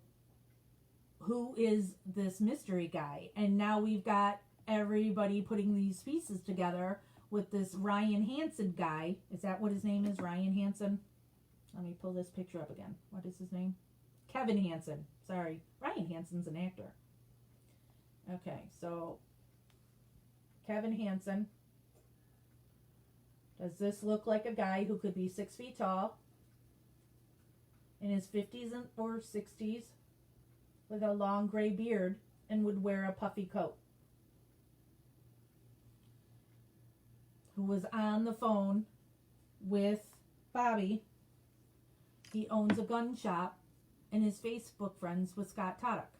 who is this mystery guy? And now we've got everybody putting these pieces together with this Ryan Hansen guy. Is that what his name is? Ryan Hansen? Let me pull this picture up again. What is his name? Kevin Hansen. Sorry. Ryan Hansen's an actor. Okay, so Kevin Hansen. Does this look like a guy who could be 6 feet tall, in his 50s or 60s, with a long gray beard, and would wear a puffy coat, who was on the phone with Bobby. He owns a gun shop and is Facebook friends with Scott Toddock.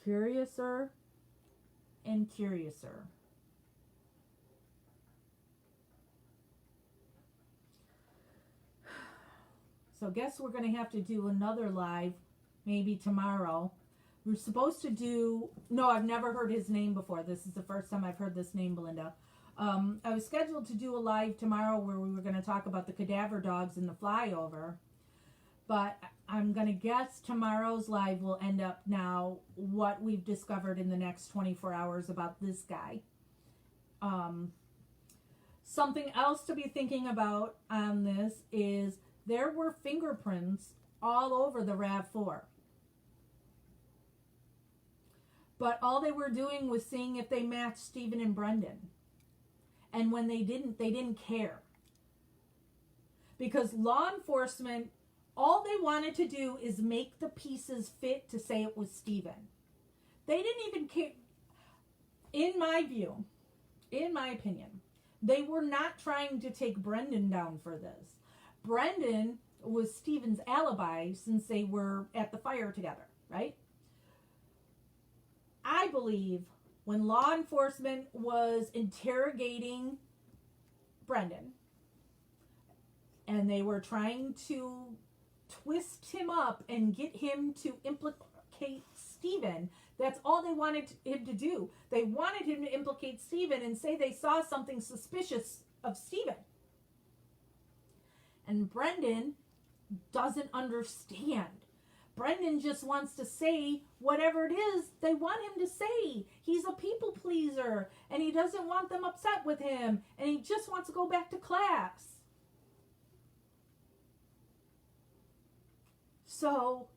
Curiouser and curiouser. So guess we're going to have to do another live maybe tomorrow. We're supposed to do, no, I've never heard his name before. This is the first time I've heard this name, Belinda. I was scheduled to do a live tomorrow where we were going to talk about the cadaver dogs and the flyover. But I'm going to guess tomorrow's live will end up now what we've discovered in the next 24 hours about this guy. Something else to be thinking about on this is there were fingerprints all over the RAV4. But all they were doing was seeing if they matched Stephen and Brendan. And when they didn't care. Because law enforcement, all they wanted to do is make the pieces fit to say it was Stephen. They didn't even care. In my view, in my opinion, they were not trying to take Brendan down for this. Brendan was Stephen's alibi since they were at the fire together, right? I believe when law enforcement was interrogating Brendan and they were trying to twist him up and get him to implicate Stephen, that's all they wanted him to do. They wanted him to implicate Stephen and say they saw something suspicious of Stephen. And Brendan doesn't understand. Brendan just wants to say whatever it is they want him to say. He's a people pleaser, and he doesn't want them upset with him, and he just wants to go back to class. So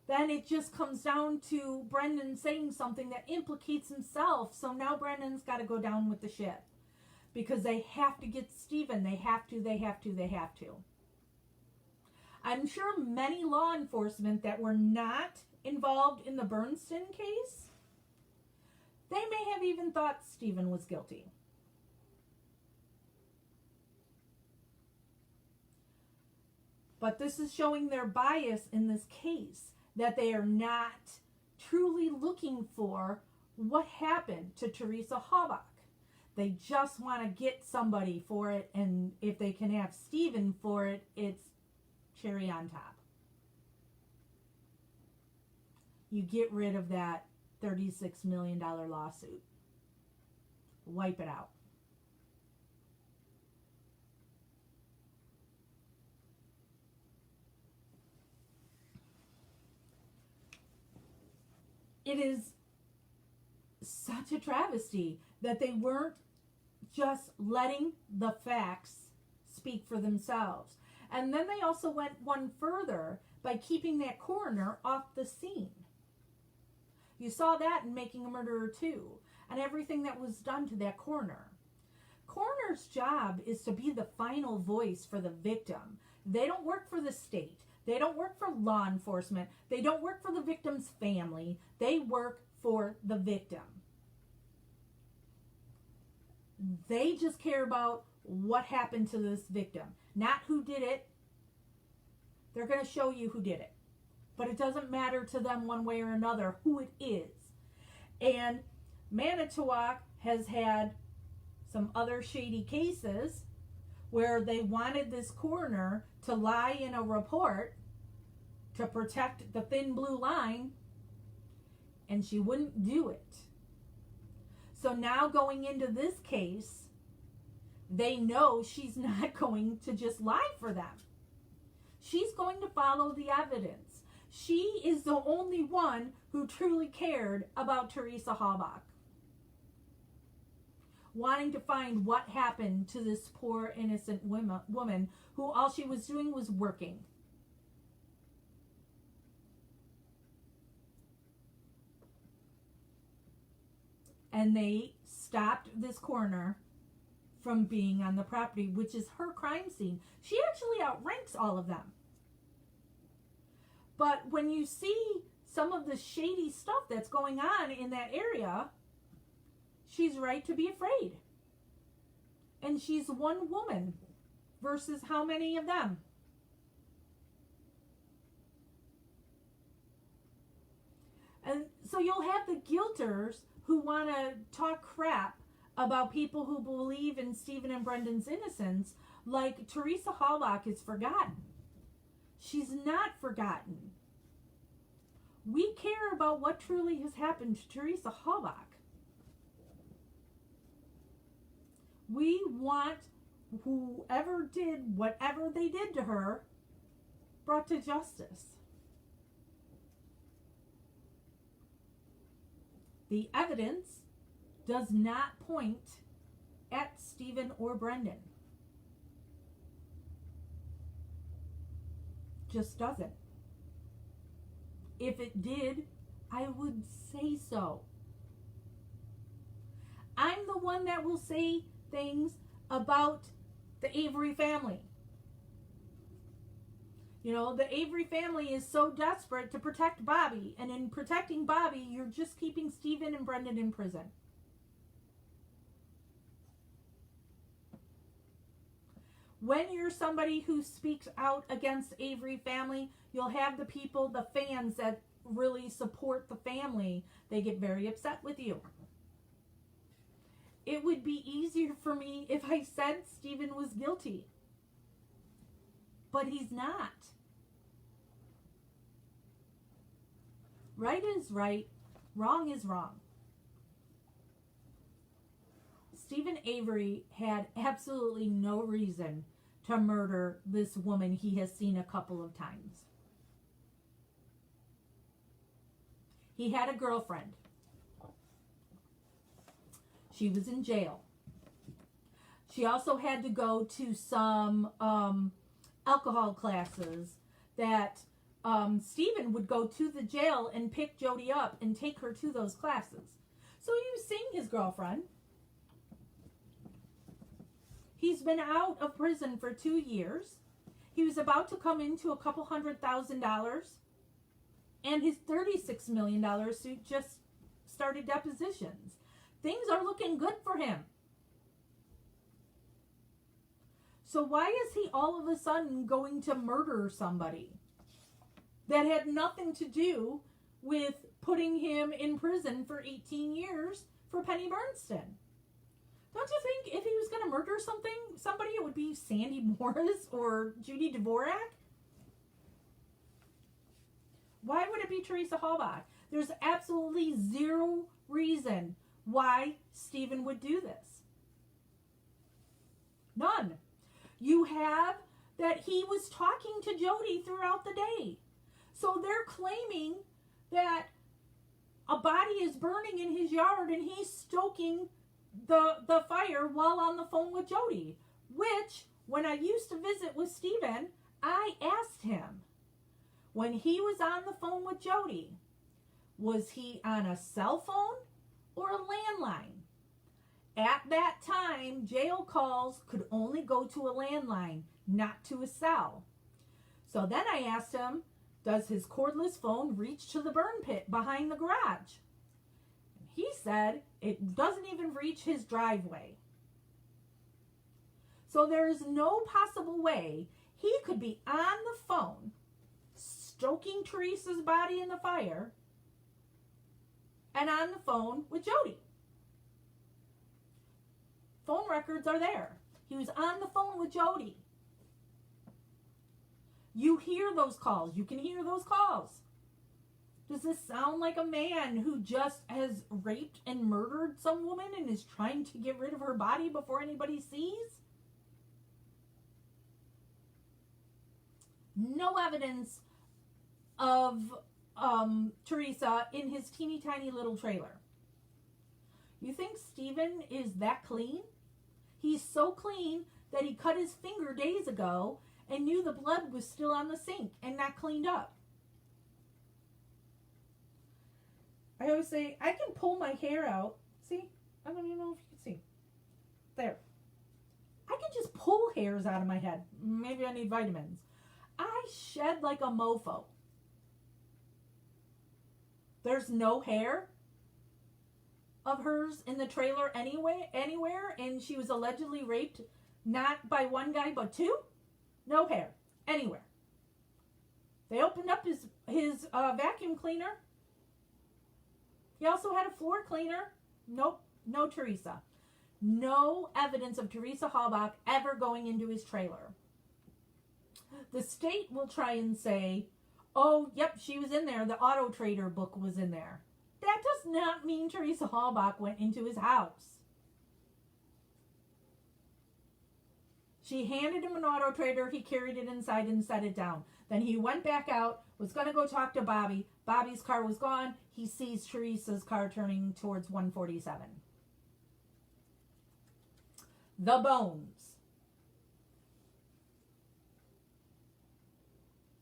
then it just comes down to Brendan saying something that implicates himself. So now Brendan's got to go down with the ship because they have to get Stephen. They have to. I'm sure many law enforcement that were not involved in the Bernstein case, they may have even thought Stephen was guilty. But this is showing their bias in this case, that they are not truly looking for what happened to Teresa Halbach. They just want to get somebody for it, and if they can have Stephen for it, it's cherry on top. You get rid of that $36 million lawsuit. Wipe it out. It is such a travesty that they weren't just letting the facts speak for themselves. And then they also went one further by keeping that coroner off the scene. You saw that in Making a Murderer 2, and everything that was done to that coroner. Coroner's job is to be the final voice for the victim. They don't work for the state. They don't work for law enforcement. They don't work for the victim's family. They work for the victim. They just care about what happened to this victim, not who did it. They're going to show you who did it. But it doesn't matter to them one way or another who it is. And Manitowoc has had some other shady cases where they wanted this coroner to lie in a report to protect the thin blue line, and she wouldn't do it. So now going into this case, they know she's not going to just lie for them. She's going to follow the evidence. She is the only one who truly cared about Teresa Halbach, wanting to find what happened to this poor innocent woman who all she was doing was working. And they stopped this coroner from being on the property, which is her crime scene. She actually outranks all of them. But when you see some of the shady stuff that's going on in that area, she's right to be afraid. And she's one woman versus how many of them? And so you'll have the guilters who want to talk crap about people who believe in Stephen and Brendan's innocence, like Teresa Halbach is forgotten. She's not forgotten. We care about what truly has happened to Teresa Halbach. We want whoever did whatever they did to her brought to justice. The evidence does not point at Stephen or Brendan. Just doesn't. If it did, I would say so. I'm the one that will say things about the Avery family. You know, the Avery family is so desperate to protect Bobby, and in protecting Bobby, you're just keeping Stephen and Brendan in prison. When you're somebody who speaks out against Avery family, you'll have the people, the fans that really support the family. They get very upset with you. It would be easier for me if I said Stephen was guilty. But he's not. Right is right, wrong is wrong. Stephen Avery had absolutely no reason to murder this woman he has seen a couple of times. He had a girlfriend. She was in jail. She also had to go to some alcohol classes that Stephen would go to the jail and pick Jodi up and take her to those classes. So he was seeing his girlfriend. He's been out of prison for 2 years. He was about to come into a couple $100,000. And his $36 million suit just started depositions. Things are looking good for him. So why is he all of a sudden going to murder somebody that had nothing to do with putting him in prison for 18 years for Penny Bernstein? Don't you think if he was going to murder somebody, it would be Sandy Morris or Judy Dvorak? Why would it be Teresa Halbach? There's absolutely zero reason why Stephen would do this. None. You have that he was talking to Jodi throughout the day. So they're claiming that a body is burning in his yard and he's stoking the fire while on the phone with Jodi. Which, when I used to visit with Stephen, I asked him, when he was on the phone with Jodi, was he on a cell phone or a landline? At that time, jail calls could only go to a landline, not to a cell. So then I asked him, does his cordless phone reach to the burn pit behind the garage? He said it doesn't even reach his driveway. So there is no possible way he could be on the phone stoking Teresa's body in the fire and on the phone with Jodi. Phone records are there. He was on the phone with Jodi. You hear those calls. You can hear those calls. Does this sound like a man who just has raped and murdered some woman and is trying to get rid of her body before anybody sees? No evidence of Teresa in his teeny tiny little trailer. You think Stephen is that clean? He's so clean that he cut his finger days ago and knew the blood was still on the sink and not cleaned up. I always say, I can pull my hair out. See? I don't even know if you can see. There. I can just pull hairs out of my head. Maybe I need vitamins. I shed like a mofo. There's no hair of hers in the trailer anywhere, and she was allegedly raped not by one guy but two. No hair anywhere. They opened up his vacuum cleaner. He also had a floor cleaner. Nope, no Teresa. No evidence of Teresa Halbach ever going into his trailer. The state will try and say, oh, yep, she was in there. The Auto Trader book was in there. That does not mean Teresa Halbach went into his house. She handed him an Auto Trader. He carried it inside and set it down. Then he went back out, was going to go talk to Bobby. Bobby's car was gone. He sees Teresa's car turning towards 147. The bones.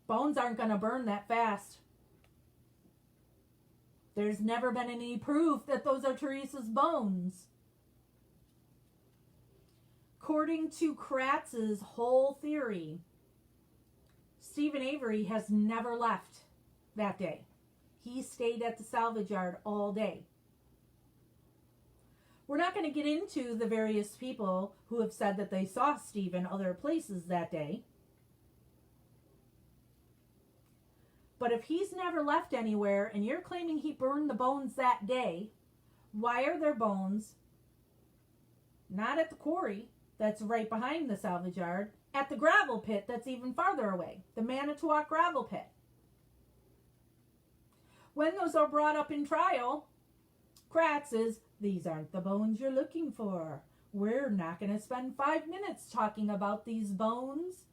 Bones aren't going to burn that fast. There's never been any proof that those are Teresa's bones. According to Kratz's whole theory, Steven Avery has never left that day. He stayed at the salvage yard all day. We're not going to get into the various people who have said that they saw Steven other places that day. But if he's never left anywhere and you're claiming he burned the bones that day, why are there bones not at the quarry that's right behind the salvage yard, at the gravel pit that's even farther away, the Manitowoc gravel pit? When those are brought up in trial, Kratz says, these aren't the bones you're looking for. We're not going to spend 5 minutes talking about these bones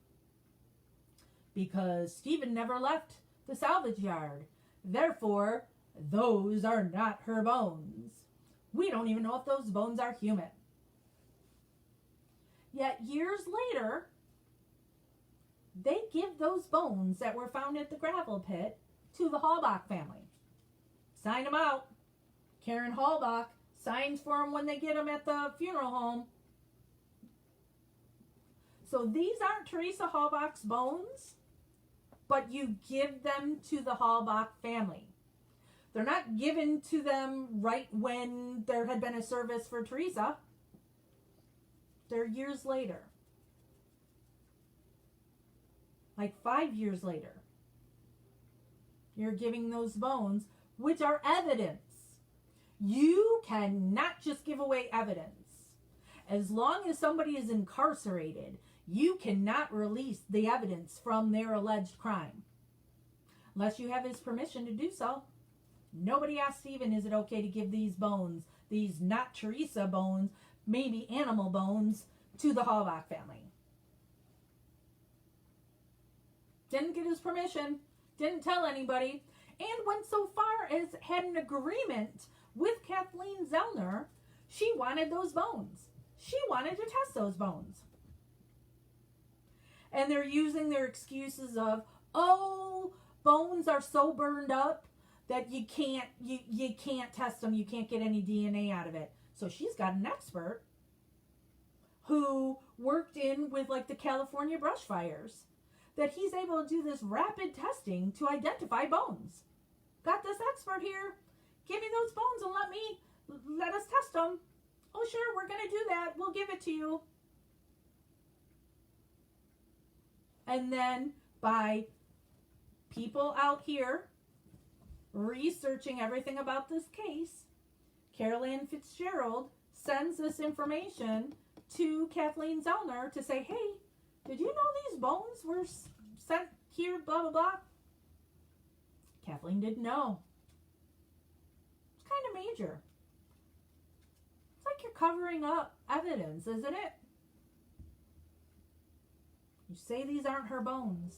because Steven never left the salvage yard. Therefore, those are not her bones. We don't even know if those bones are human. Yet years later, they give those bones that were found at the gravel pit to the Halbach family. Sign them out. Karen Halbach signs for them when they get them at the funeral home. So these aren't Teresa Halbach's bones, but you give them to the Halbach family. They're not given to them right when there had been a service for Teresa. They're years later. Like 5 years later. You're giving those bones, which are evidence. You cannot just give away evidence. As long as somebody is incarcerated, you cannot release the evidence from their alleged crime. Unless you have his permission to do so. Nobody asked Steven, is it okay to give these bones, these not Teresa bones, maybe animal bones, to the Halbach family? Didn't get his permission. Didn't tell anybody. And went so far as had an agreement with Kathleen Zellner. She wanted those bones. She wanted to test those bones. And they're using their excuses of, oh, bones are so burned up that you can't test them. You can't get any DNA out of it. So she's got an expert who worked in with like the California brush fires, that he's able to do this rapid testing to identify bones. Got this expert here. Give me those bones and let us test them. Oh, sure, we're going to do that. We'll give it to you. And then by people out here researching everything about this case, Carol Ann Fitzgerald sends this information to Kathleen Zellner to say, hey, did you know these bones were sent here, blah, blah, blah? Kathleen didn't know. It's kind of major. It's like you're covering up evidence, isn't it? You say these aren't her bones,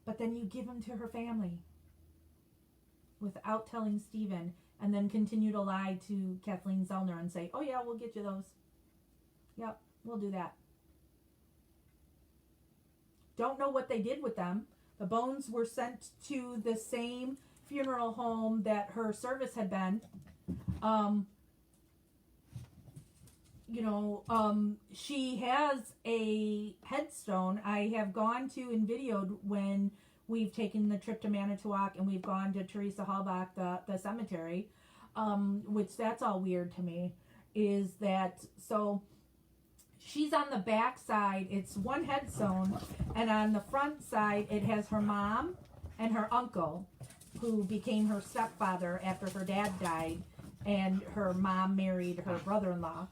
but then you give them to her family without telling Steven, and then continue to lie to Kathleen Zellner and say, oh yeah, we'll get you those. Yep, we'll do that. Don't know what they did with them. The bones were sent to the same funeral home that her service had been. She has a headstone. I have gone to and videoed when we've taken the trip to Manitowoc and we've gone to Teresa Halbach, the cemetery, which that's all weird to me, is that, so she's on the back side, it's one headstone, and on the front side it has her mom and her uncle, who became her stepfather after her dad died, and her mom married her brother-in-law.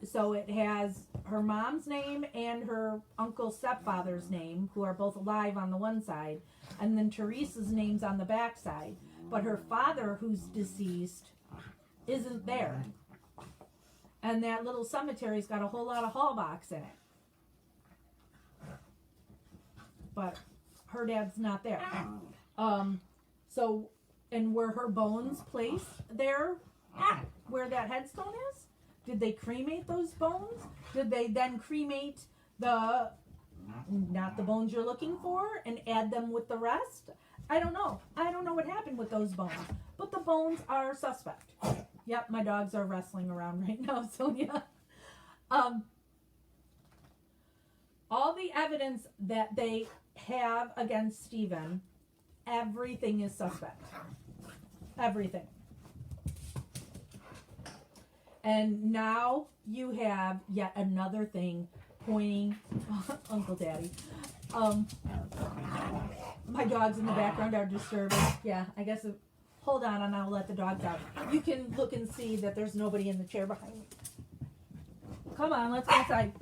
So it has her mom's name and her uncle's stepfather's name, who are both alive on the one side, and then Teresa's name's on the back side. But her father, who's deceased, isn't there. And that little cemetery's got a whole lot of Halbachs in it. But her dad's not there. So, and were her bones placed there, where that headstone is? Did they cremate those bones? Did they then cremate not the bones you're looking for, and add them with the rest? I don't know. I don't know what happened with those bones. But the bones are suspect. Yep, my dogs are wrestling around right now, Sonia. All the evidence that they have against Stephen, everything is suspect. Everything. And now you have yet another thing pointing, Uncle Daddy. My dogs in the background are disturbing. Yeah, I guess, hold on and I'll let the dogs out. You can look and see that there's nobody in the chair behind me. Come on, let's go inside.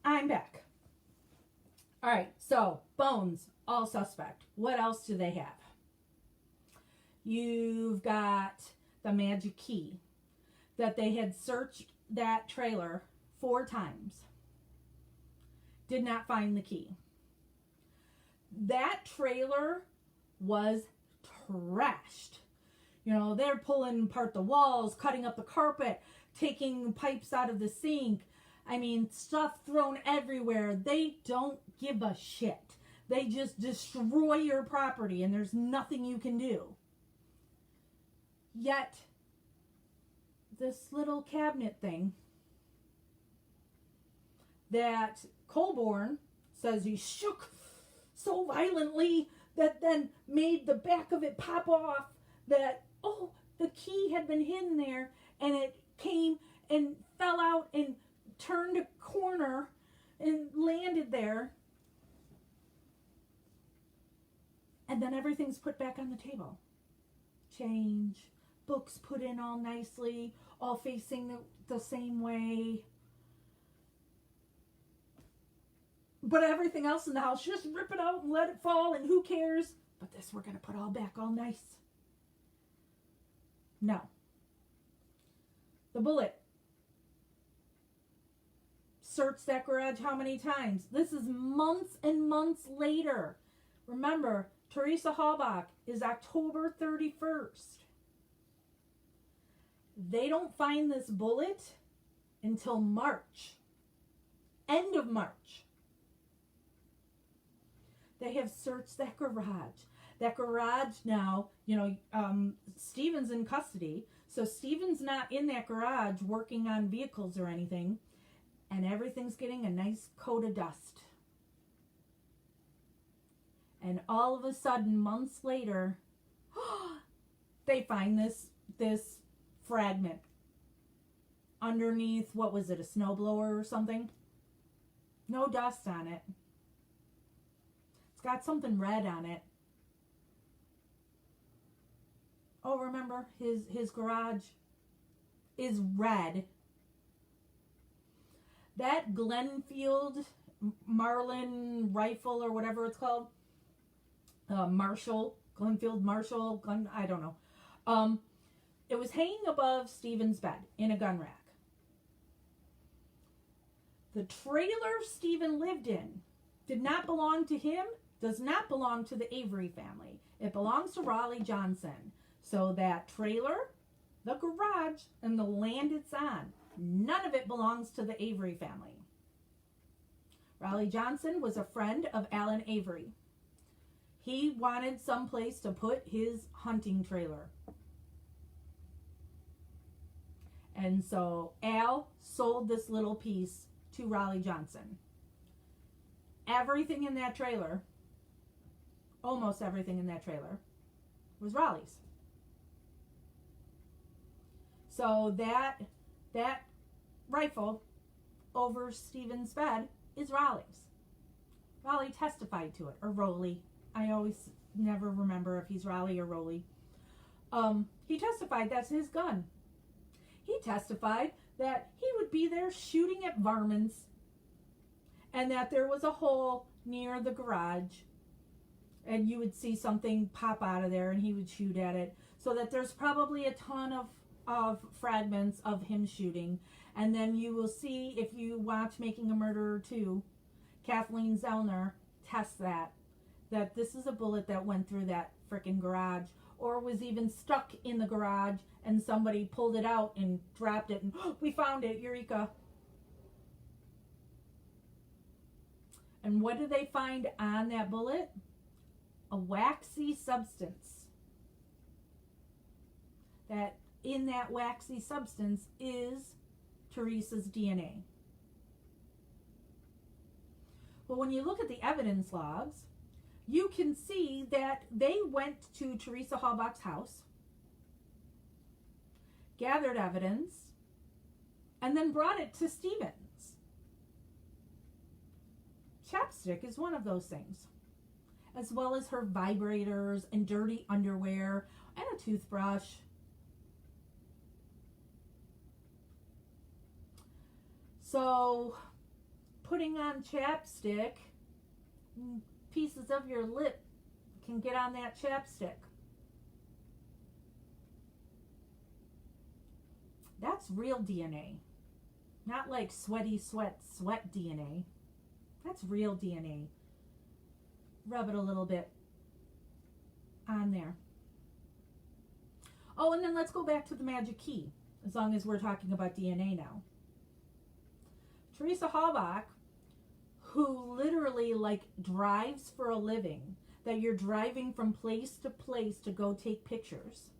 I'm back. All right, so bones, all suspect. What else do they have? You've got the magic key that they had searched that trailer 4 times. Did not find the key. That trailer was trashed. You know, they're pulling apart the walls, cutting up the carpet, taking pipes out of the sink. I mean, stuff thrown everywhere. They don't give a shit. They just destroy your property and there's nothing you can do. Yet, this little cabinet thing that Colborne says he shook so violently that then made the back of it pop off, that, oh, the key had been hidden there and it came and fell out and turned a corner and landed there, and then everything's put back on the table. Change, books put in all nicely, all facing the same way, but everything else in the house, just rip it out and let it fall, and who cares? But this we're gonna put all back all nice. No. The bullet. Searched that garage how many times? This is months and months later. Remember, Teresa Halbach is October 31st. They don't find this bullet until March. End of March. They have searched that garage. That garage now, you know, Stephen's in custody. So Stephen's not in that garage working on vehicles or anything. And everything's getting a nice coat of dust. And all of a sudden, months later, they find this fragment underneath, what was it, a snowblower or something? No dust on it. It's got something red on it. Oh, remember, his garage is red. That Glenfield Marlin rifle or whatever it's called, Glenfield Marshall, I don't know. It was hanging above Stephen's bed in a gun rack. The trailer Stephen lived in did not belong to him, does not belong to the Avery family. It belongs to Raleigh Johnson. So that trailer, the garage, and the land it's on, none of it belongs to the Avery family. Raleigh Johnson was a friend of Alan Avery. He wanted someplace to put his hunting trailer. And so Al sold this little piece to Raleigh Johnson. Everything in that trailer, almost everything in that trailer, was Raleigh's. So that rifle over Stephen's bed is Raleigh's. Raleigh testified to it, or Rowley. I always never remember if he's Raleigh or Rowley. He testified that's his gun. He testified that he would be there shooting at varmints and that there was a hole near the garage and you would see something pop out of there and he would shoot at it. So that there's probably a ton of fragments of him shooting. And then you will see, if you watch Making a Murderer 2, Kathleen Zellner tests that this is a bullet that went through that frickin' garage, or was even stuck in the garage and somebody pulled it out and dropped it and we found it, eureka. And what did they find on that bullet? A waxy substance. That in that waxy substance is Teresa's DNA. Well, when you look at the evidence logs, you can see that they went to Teresa Halbach's house, gathered evidence, and then brought it to Stevens. Chapstick is one of those things, as well as her vibrators and dirty underwear and a toothbrush. So, putting on chapstick, pieces of your lip can get on that chapstick. That's real DNA. Not like sweat DNA. That's real DNA. Rub it a little bit on there. Oh, and then let's go back to the magic key, as long as we're talking about DNA now. Teresa Halbach, who literally drives for a living, that you're driving from place to place to go take pictures.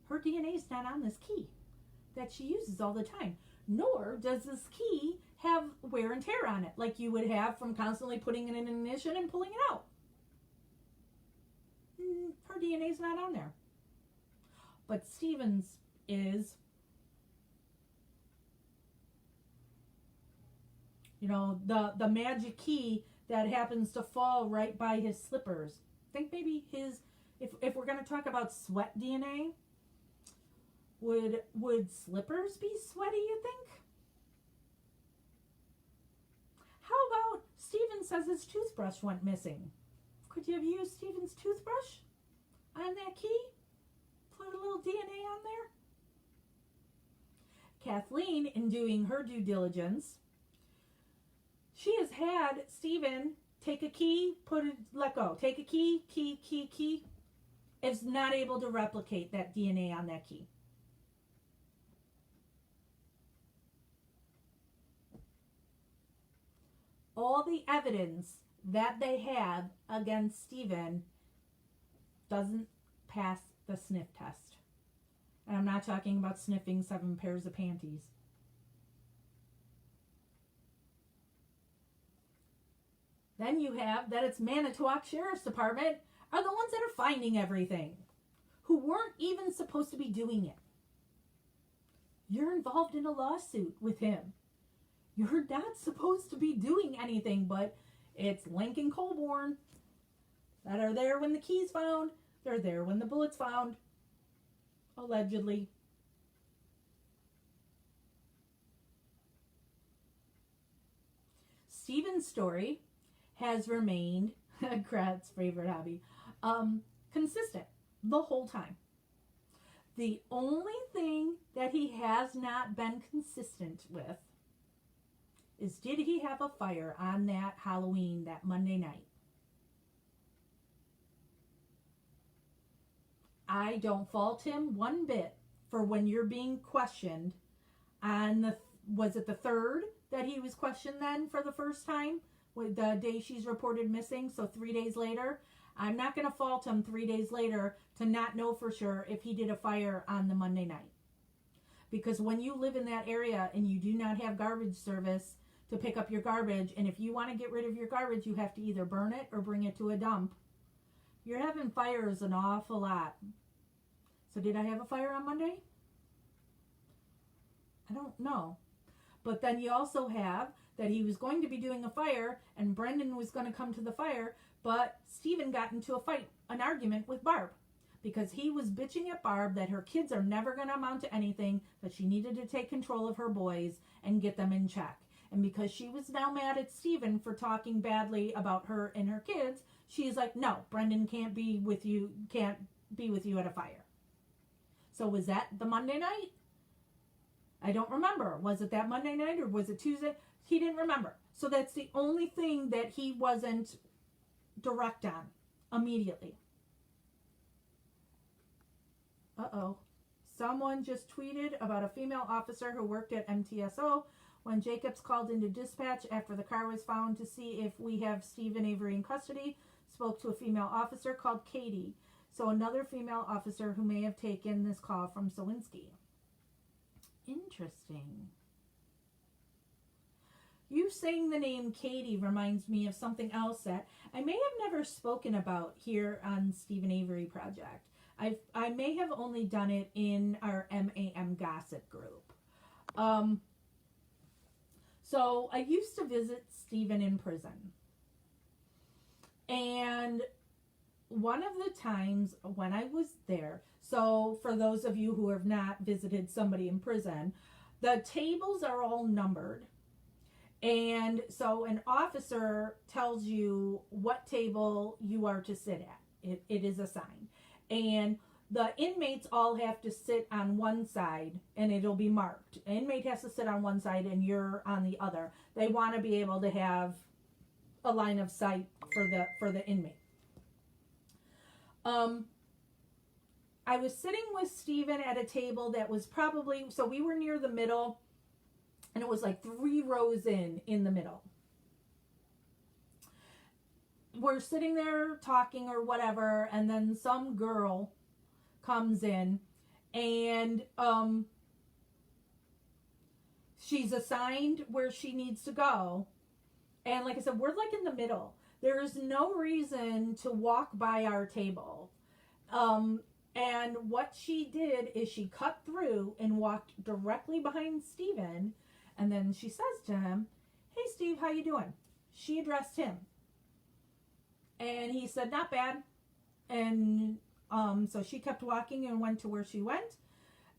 Her DNA is not on this key that she uses all the time, nor does this key have wear and tear on it like you would have from constantly putting it in ignition and pulling it out. Her DNA is not on there. But Stevens is. You know, the magic key that happens to fall right by his slippers. I think maybe if we're going to talk about sweat DNA, would slippers be sweaty, you think? How about Steven says his toothbrush went missing? Could you have used Steven's toothbrush on that key? Put a little DNA on there? Kathleen, in doing her due diligence, she has had Steven take a key, let go. Take a key, is not able to replicate that DNA on that key. All the evidence that they have against Steven doesn't pass the sniff test. And I'm not talking about sniffing 7 pairs of panties. Then you have that it's Manitowoc Sheriff's Department are the ones that are finding everything, who weren't even supposed to be doing it. You're involved in a lawsuit with him. You're not supposed to be doing anything, but it's Lincoln Colborn that are there when the key's found. They're there when the bullet's found, allegedly. Steven's story has remained, Krat's favorite hobby, consistent the whole time. The only thing that he has not been consistent with is, did he have a fire on that Halloween, that Monday night? I don't fault him one bit for when you're being questioned on was it the 3rd that he was questioned then for the first time? With the day she's reported missing, so 3 days later. I'm not going to fault him 3 days later to not know for sure if he did a fire on the Monday night. Because when you live in that area and you do not have garbage service to pick up your garbage, and if you want to get rid of your garbage, you have to either burn it or bring it to a dump. You're having fires an awful lot. So did I have a fire on Monday? I don't know. But then you also have that he was going to be doing a fire and Brendan was going to come to the fire, but Stephen got into a fight, an argument with Barb, because he was bitching at Barb that her kids are never going to amount to anything, that she needed to take control of her boys and get them in check. And because she was now mad at Stephen for talking badly about her and her kids, she's like, no, Brendan can't be with you at a fire. So was that the Monday night? I don't remember. Was it that Monday night or was it Tuesday? He didn't remember. So that's the only thing that he wasn't direct on immediately. Uh-oh. Someone just tweeted about a female officer who worked at MTSO when Jacobs called into dispatch after the car was found to see if we have Stephen Avery in custody. Spoke to a female officer called Katie. So another female officer who may have taken this call from Sawinski. Interesting. You saying the name Katie reminds me of something else that I may have never spoken about here on Stephen Avery Project. I may have only done it in our MAM gossip group. So I used to visit Stephen in prison. And one of the times when I was there, so for those of you who have not visited somebody in prison, the tables are all numbered. And so an officer tells you what table you are to sit at. It is assigned. And the inmates all have to sit on one side and it'll be marked. An inmate has to sit on one side and you're on the other. They want to be able to have a line of sight for the inmate. I was sitting with Stephen at a table that was probably, so we were near the middle, and it was like 3 rows in the middle. We're sitting there talking or whatever, and then some girl comes in, and she's assigned where she needs to go. And like I said, we're like in the middle. There is no reason to walk by our table. And what she did is she cut through and walked directly behind Stephen. And then she says to him, "Hey, Steve, how you doing?" She addressed him. And he said, "Not bad." And so she kept walking and went to where she went.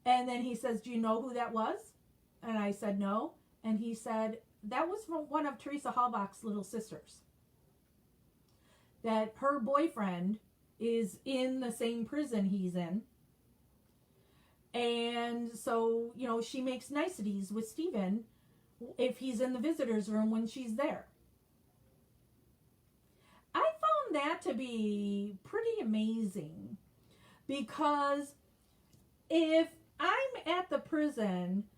And then he says, "Do you know who that was?" And I said, "No." And he said, "That was one of Teresa Halbach's little sisters. That her boyfriend is in the same prison he's in. And so, you know, she makes niceties with Stephen if he's in the visitor's room when she's there." I found that to be pretty amazing, because if I'm at the prison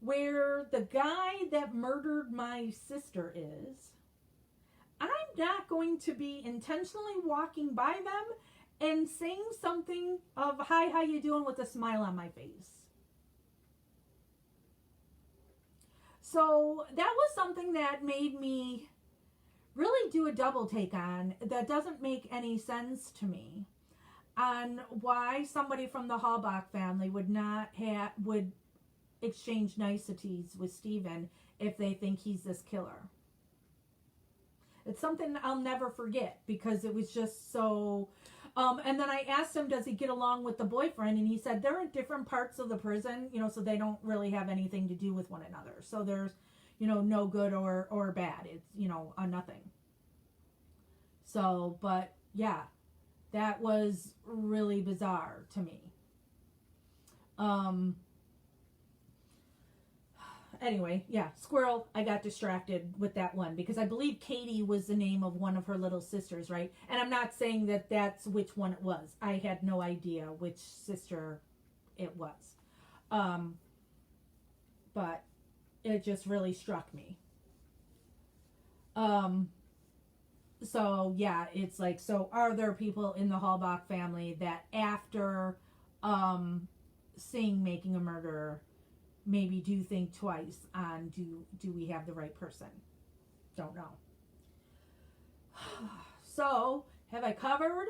where the guy that murdered my sister is, I'm not going to be intentionally walking by them and saying something of, "Hi, how you doing?" with a smile on my face. So that was something that made me really do a double take on, that doesn't make any sense to me, on why somebody from the Halbach family would exchange niceties with Stephen if they think he's this killer. It's something I'll never forget, because it was just so... and then I asked him, does he get along with the boyfriend? And he said they're in different parts of the prison, you know, so they don't really have anything to do with one another. So there's, you know, no good or bad. It's, you know, a nothing. So, but yeah, that was really bizarre to me. Anyway, yeah, squirrel, I got distracted with that one, because I believe Katie was the name of one of her little sisters, right? And I'm not saying that that's which one it was. I had no idea which sister it was. But it just really struck me. So yeah, it's like, so are there people in the Halbach family that after seeing Making a Murderer maybe do think twice on do we have the right person? Don't know. So have I covered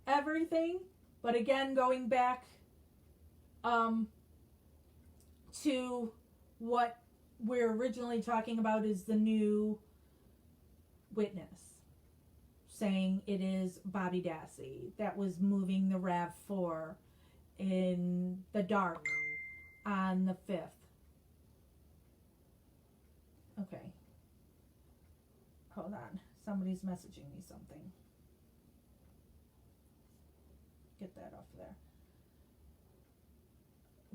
everything? But again, going back to what we're originally talking about is the new witness saying it is Bobby Dassey that was moving the RAV4 in the dark on the 5th. Okay. Hold on. Somebody's messaging me something. Get that off there.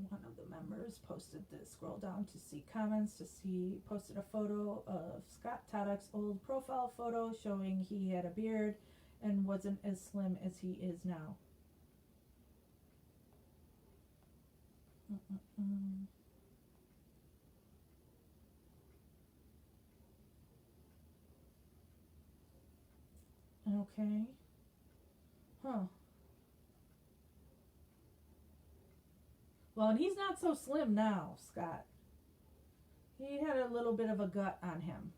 One of the members posted this. Scroll down to see comments to see, posted a photo of Scott Taddock's old profile photo showing he had a beard and wasn't as slim as he is now. Okay. Huh. Well, and he's not so slim now, Scott. He had a little bit of a gut on him.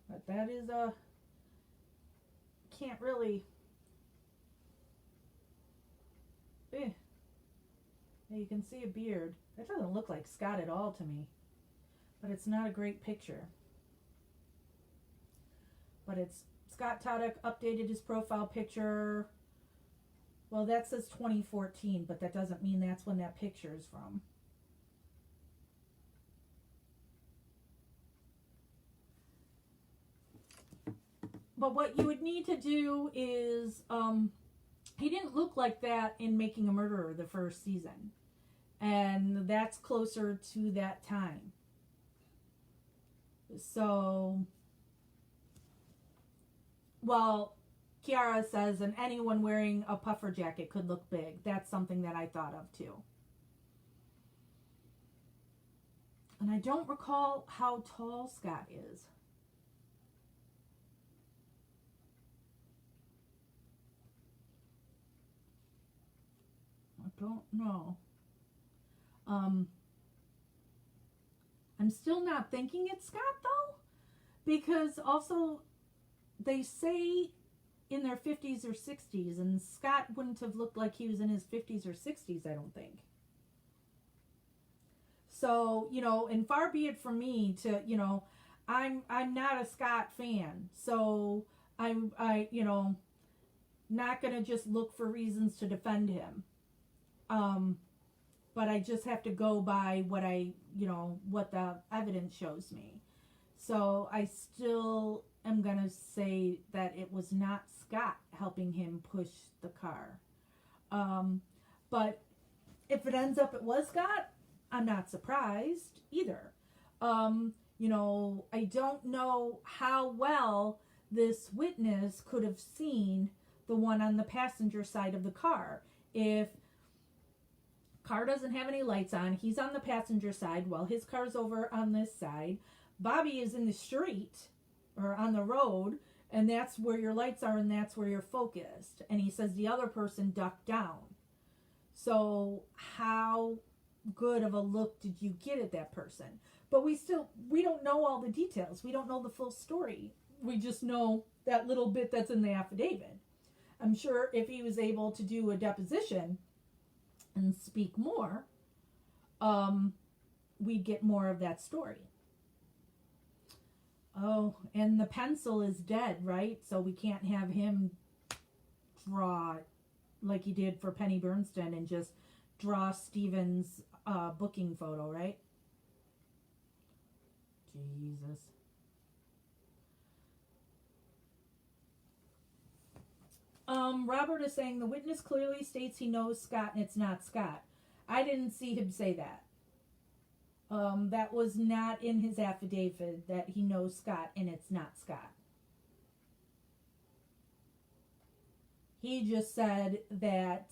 But that is can't really. Yeah, you can see a beard. That doesn't look like Scott at all to me. But it's not a great picture. But it's Scott Taddock updated his profile picture. Well, that says 2014, but that doesn't mean that's when that picture is from. But what you would need to do is, he didn't look like that in Making a Murderer the first season. And that's closer to that time. So, well, Kiara says, and anyone wearing a puffer jacket could look big. That's something that I thought of too. And I don't recall how tall Scott is. I don't know. I'm still not thinking it's Scott though, because also they say in their 50s or 60s, and Scott wouldn't have looked like he was in his 50s or 60s, I don't think. So, you know, and far be it from me to, you know, I'm not a Scott fan, so I you know, not gonna just look for reasons to defend him. But I just have to go by what what the evidence shows me. So I still am going to say that it was not Scott helping him push the car. But if it ends up it was Scott, I'm not surprised either. You know, I don't know how well this witness could have seen the one on the passenger side of the car. If car doesn't have any lights on, he's on the passenger side while his car's over on this side. Bobby is in the street or on the road, and that's where your lights are and that's where you're focused. And he says the other person ducked down. So how good of a look did you get at that person? But we don't know all the details. We don't know the full story. We just know that little bit that's in the affidavit. I'm sure if he was able to do a deposition and speak more, we'd get more of that story. Oh, and the pencil is dead, right? So we can't have him draw like he did for Penny Bernstein and just draw Steven's booking photo, right? Jesus. Robert is saying the witness clearly states he knows Scott and it's not Scott. I didn't see him say that. That was not in his affidavit that he knows Scott and it's not Scott. He just said that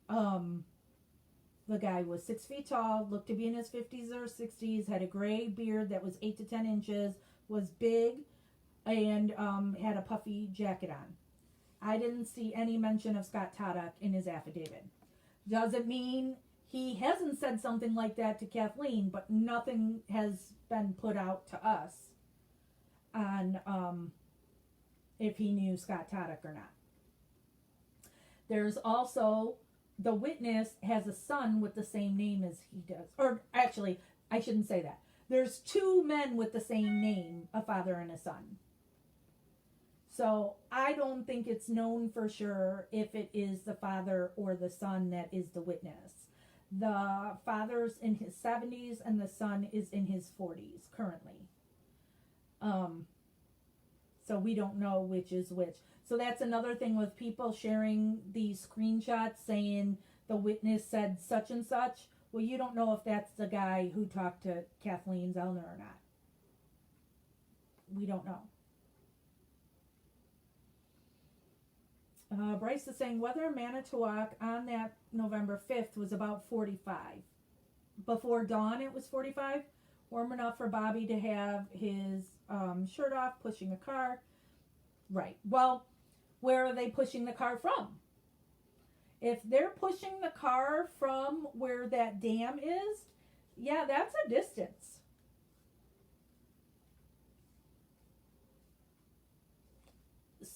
the guy was 6 feet tall, looked to be in his 50s or 60s, had a gray beard that was 8 to 10 inches, was big, and had a puffy jacket on. I didn't see any mention of Scott Toddock in his affidavit. Doesn't mean he hasn't said something like that to Kathleen, but nothing has been put out to us on if he knew Scott Toddock or not. There's also, the witness has a son with the same name as he does. Or actually, I shouldn't say that. There's two men with the same name, a father and a son. So I don't think it's known for sure if it is the father or the son that is the witness. The father's in his 70s and the son is in his 40s currently. So we don't know which is which. So that's another thing with people sharing these screenshots saying the witness said such and such. Well, you don't know if that's the guy who talked to Kathleen Zellner or not. We don't know. Bryce is saying weather in Manitowoc on that November 5th was about 45. Before dawn it was 45. Warm enough for Bobby to have his shirt off, pushing a car. Right. Well, where are they pushing the car from? If they're pushing the car from where that dam is, yeah, that's a distance.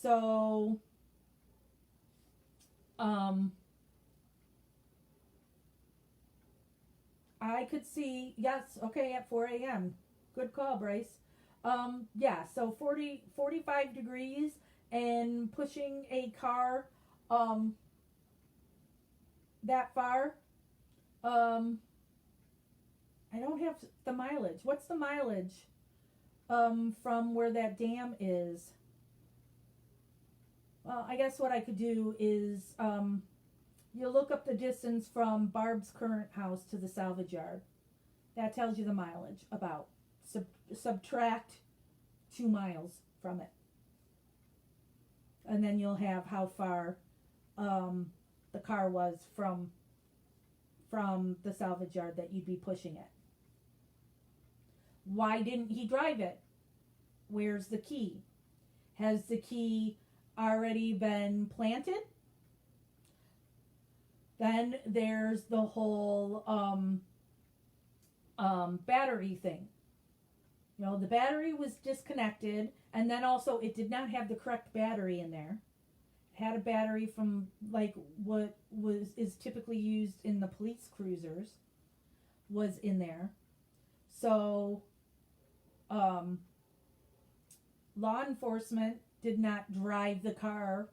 So, I could see, yes, okay, at 4 a.m. Good call, Bryce. Yeah, so 45 degrees and pushing a car, that far. I don't have the mileage. What's the mileage, from where that dam is? Well, I guess what I could do is, you look up the distance from Barb's current house to the salvage yard. That tells you the mileage about. Subtract 2 miles from it. And then you'll have how far the car was from the salvage yard that you'd be pushing it. Why didn't he drive it? Where's the key? Has the key already been planted? Then there's the whole battery thing. You know, the battery was disconnected, and then also it did not have the correct battery in there. It had a battery from like what is typically used in the police cruisers was in there. So law enforcement did not drive the car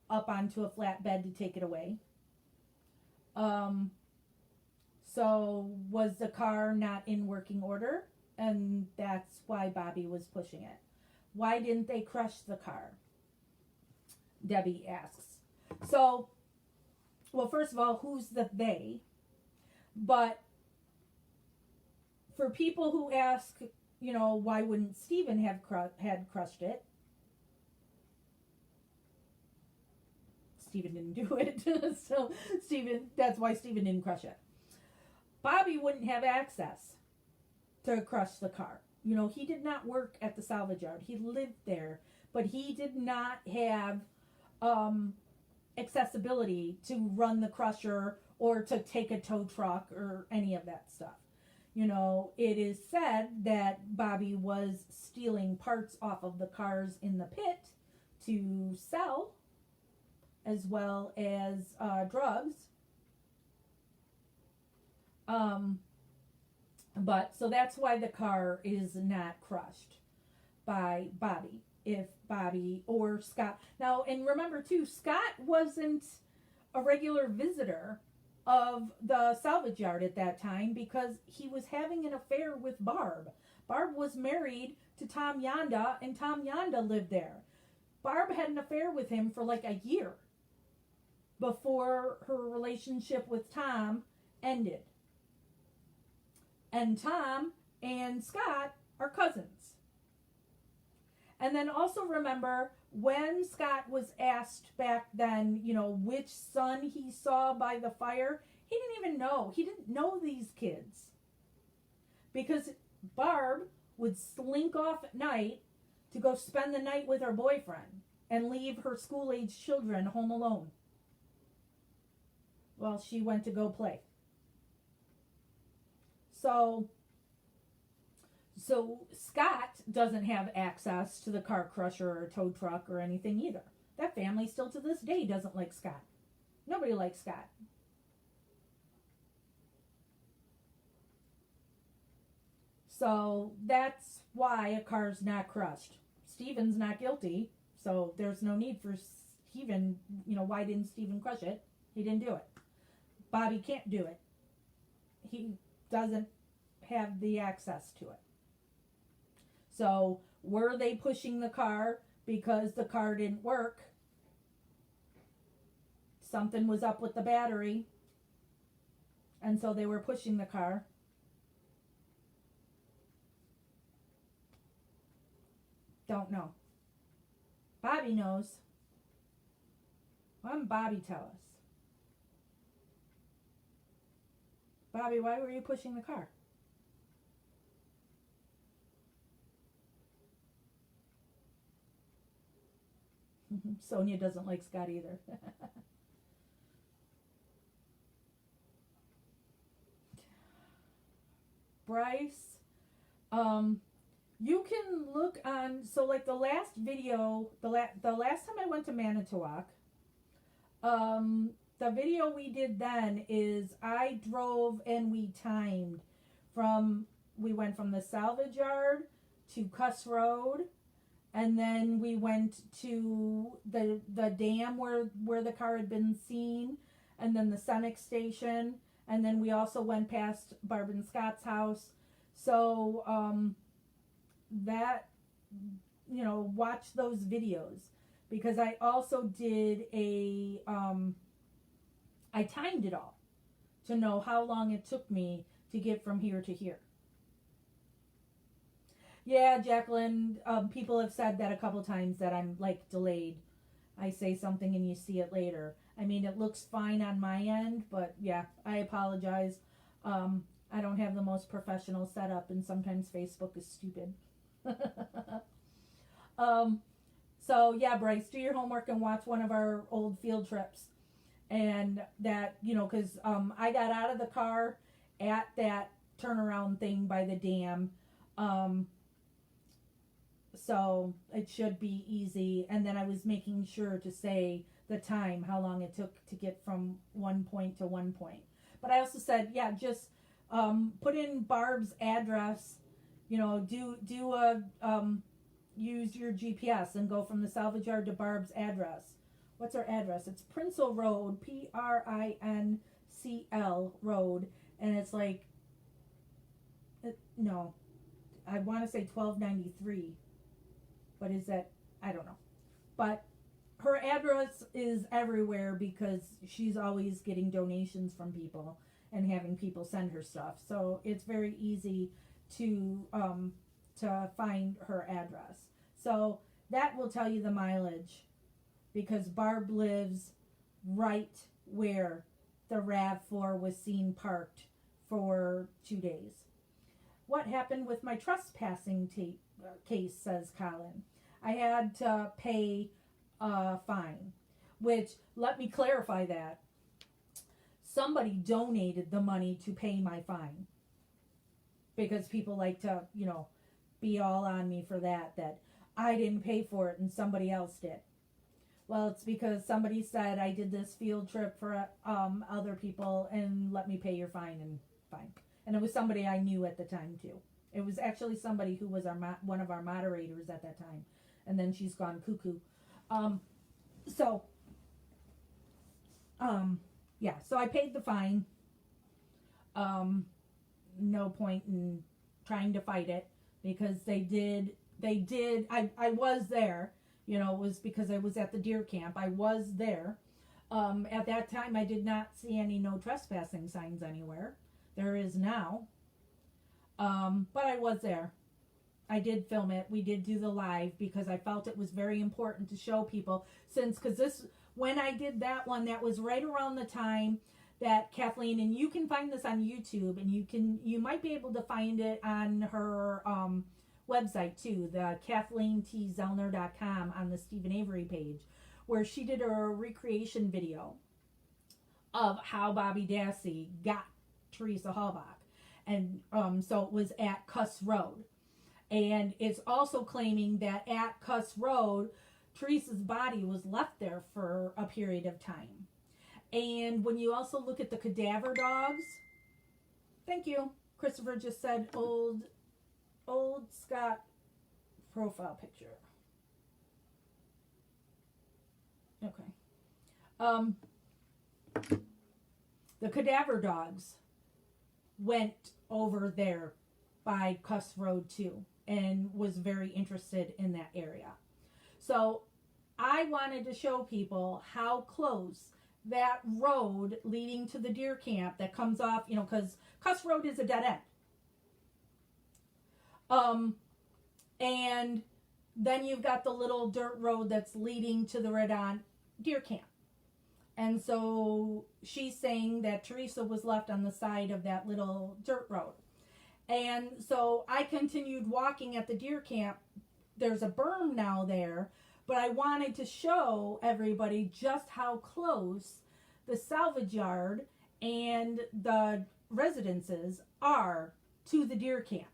up onto a flatbed to take it away. So was the car not in working order? And that's why Bobby was pushing it. Why didn't they crush the car? Debbie asks. So, well, first of all, who's the they? But for people who ask, you know, why wouldn't Stephen have had crushed it? Stephen didn't do it. So that's why Stephen didn't crush it. Bobby wouldn't have access to crush the car. You know, he did not work at the salvage yard. He lived there, but he did not have accessibility to run the crusher or to take a tow truck or any of that stuff. You know, it is said that Bobby was stealing parts off of the cars in the pit to sell, as well as drugs. But so that's why the car is not crushed by Bobby. If Bobby or Scott. Now, and remember too, Scott wasn't a regular visitor of the salvage yard at that time because he was having an affair with Barb. Barb was married to Tom Yonda, and Tom Yonda lived there. Barb had an affair with him for like a year before her relationship with Tom ended. And Tom and Scott are cousins. And then also remember, when Scott was asked back then, you know, which son he saw by the fire, he didn't even know. He didn't know these kids. Because Barb would slink off at night to go spend the night with her boyfriend and leave her school-age children home alone while she went to go play. So Scott doesn't have access to the car crusher or tow truck or anything either. That family still to this day doesn't like Scott. Nobody likes Scott. So that's why a car's not crushed. Steven's not guilty, so there's no need for Steven, you know, why didn't Steven crush it? He didn't do it. Bobby can't do it. He doesn't have the access to it. So were they pushing the car because the car didn't work? Something was up with the battery, and so they were pushing the car. Don't know. Bobby knows. Why didn't Bobby tell us? Bobby, why were you pushing the car? Sonia doesn't like Scott either. Bryce, you can look on, so like the last video, the last time I went to Manitowoc, the video we did then is I drove and we timed we went from the salvage yard to Cuss Road, and then we went to the dam where the car had been seen, and then the Senex station, and then we also went past Barb and Scott's house. So that, you know, watch those videos, because I also did I timed it all to know how long it took me to get from here to here. Yeah, Jacqueline, people have said that a couple times, that I'm like delayed. I say something and you see it later. I mean, it looks fine on my end, but yeah, I apologize. I don't have the most professional setup, and sometimes Facebook is stupid. So yeah, Bryce, do your homework and watch one of our old field trips. And that, you know, because I got out of the car at that turnaround thing by the dam. So it should be easy. And then I was making sure to say the time, how long it took to get from one point to one point. But I also said, yeah, just put in Barb's address, you know, use your GPS and go from the salvage yard to Barb's address. What's her address? It's Princel Road, Princl Road, and it's like, no, I want to say 1293, but is that, I don't know. But her address is everywhere because she's always getting donations from people and having people send her stuff. So it's very easy to find her address. So that will tell you the mileage, because Barb lives right where the RAV4 was seen parked for 2 days. What happened with my trespassing case, says Colin. I had to pay a fine, which, let me clarify that. Somebody donated the money to pay my fine, because people like to, you know, be all on me for that I didn't pay for it and somebody else did. Well, it's because somebody said I did this field trip for other people and let me pay your fine, and fine. And it was somebody I knew at the time too. It was actually somebody who was one of our moderators at that time, and then she's gone cuckoo. Yeah. So I paid the fine. No point in trying to fight it, because they did. I was there. You know, it was because I was at the deer camp. I was there. At that time, I did not see any no trespassing signs anywhere. There is now. But I was there. I did film it. We did do the live because I felt it was very important to show people, because this, when I did that one, that was right around the time that Kathleen, and you can find this on YouTube, and you might be able to find it on her website too, the KathleenTZellner.com, on the Stephen Avery page, where she did a recreation video of how Bobby Dassey got Teresa Halbach. And so it was at Cuss Road. And it's also claiming that at Cuss Road, Teresa's body was left there for a period of time. And when you also look at the cadaver dogs, thank you. Christopher just said old Scott profile picture. Okay. The cadaver dogs went over there by Cuss Road too, and was very interested in that area. So I wanted to show people how close that road leading to the deer camp that comes off, because Cuss Road is a dead end. And then you've got the little dirt road that's leading to the Redon deer camp. And so she's saying that Teresa was left on the side of that little dirt road. And so I continued walking at the deer camp. There's a berm now there, but I wanted to show everybody just how close the salvage yard and the residences are to the deer camp.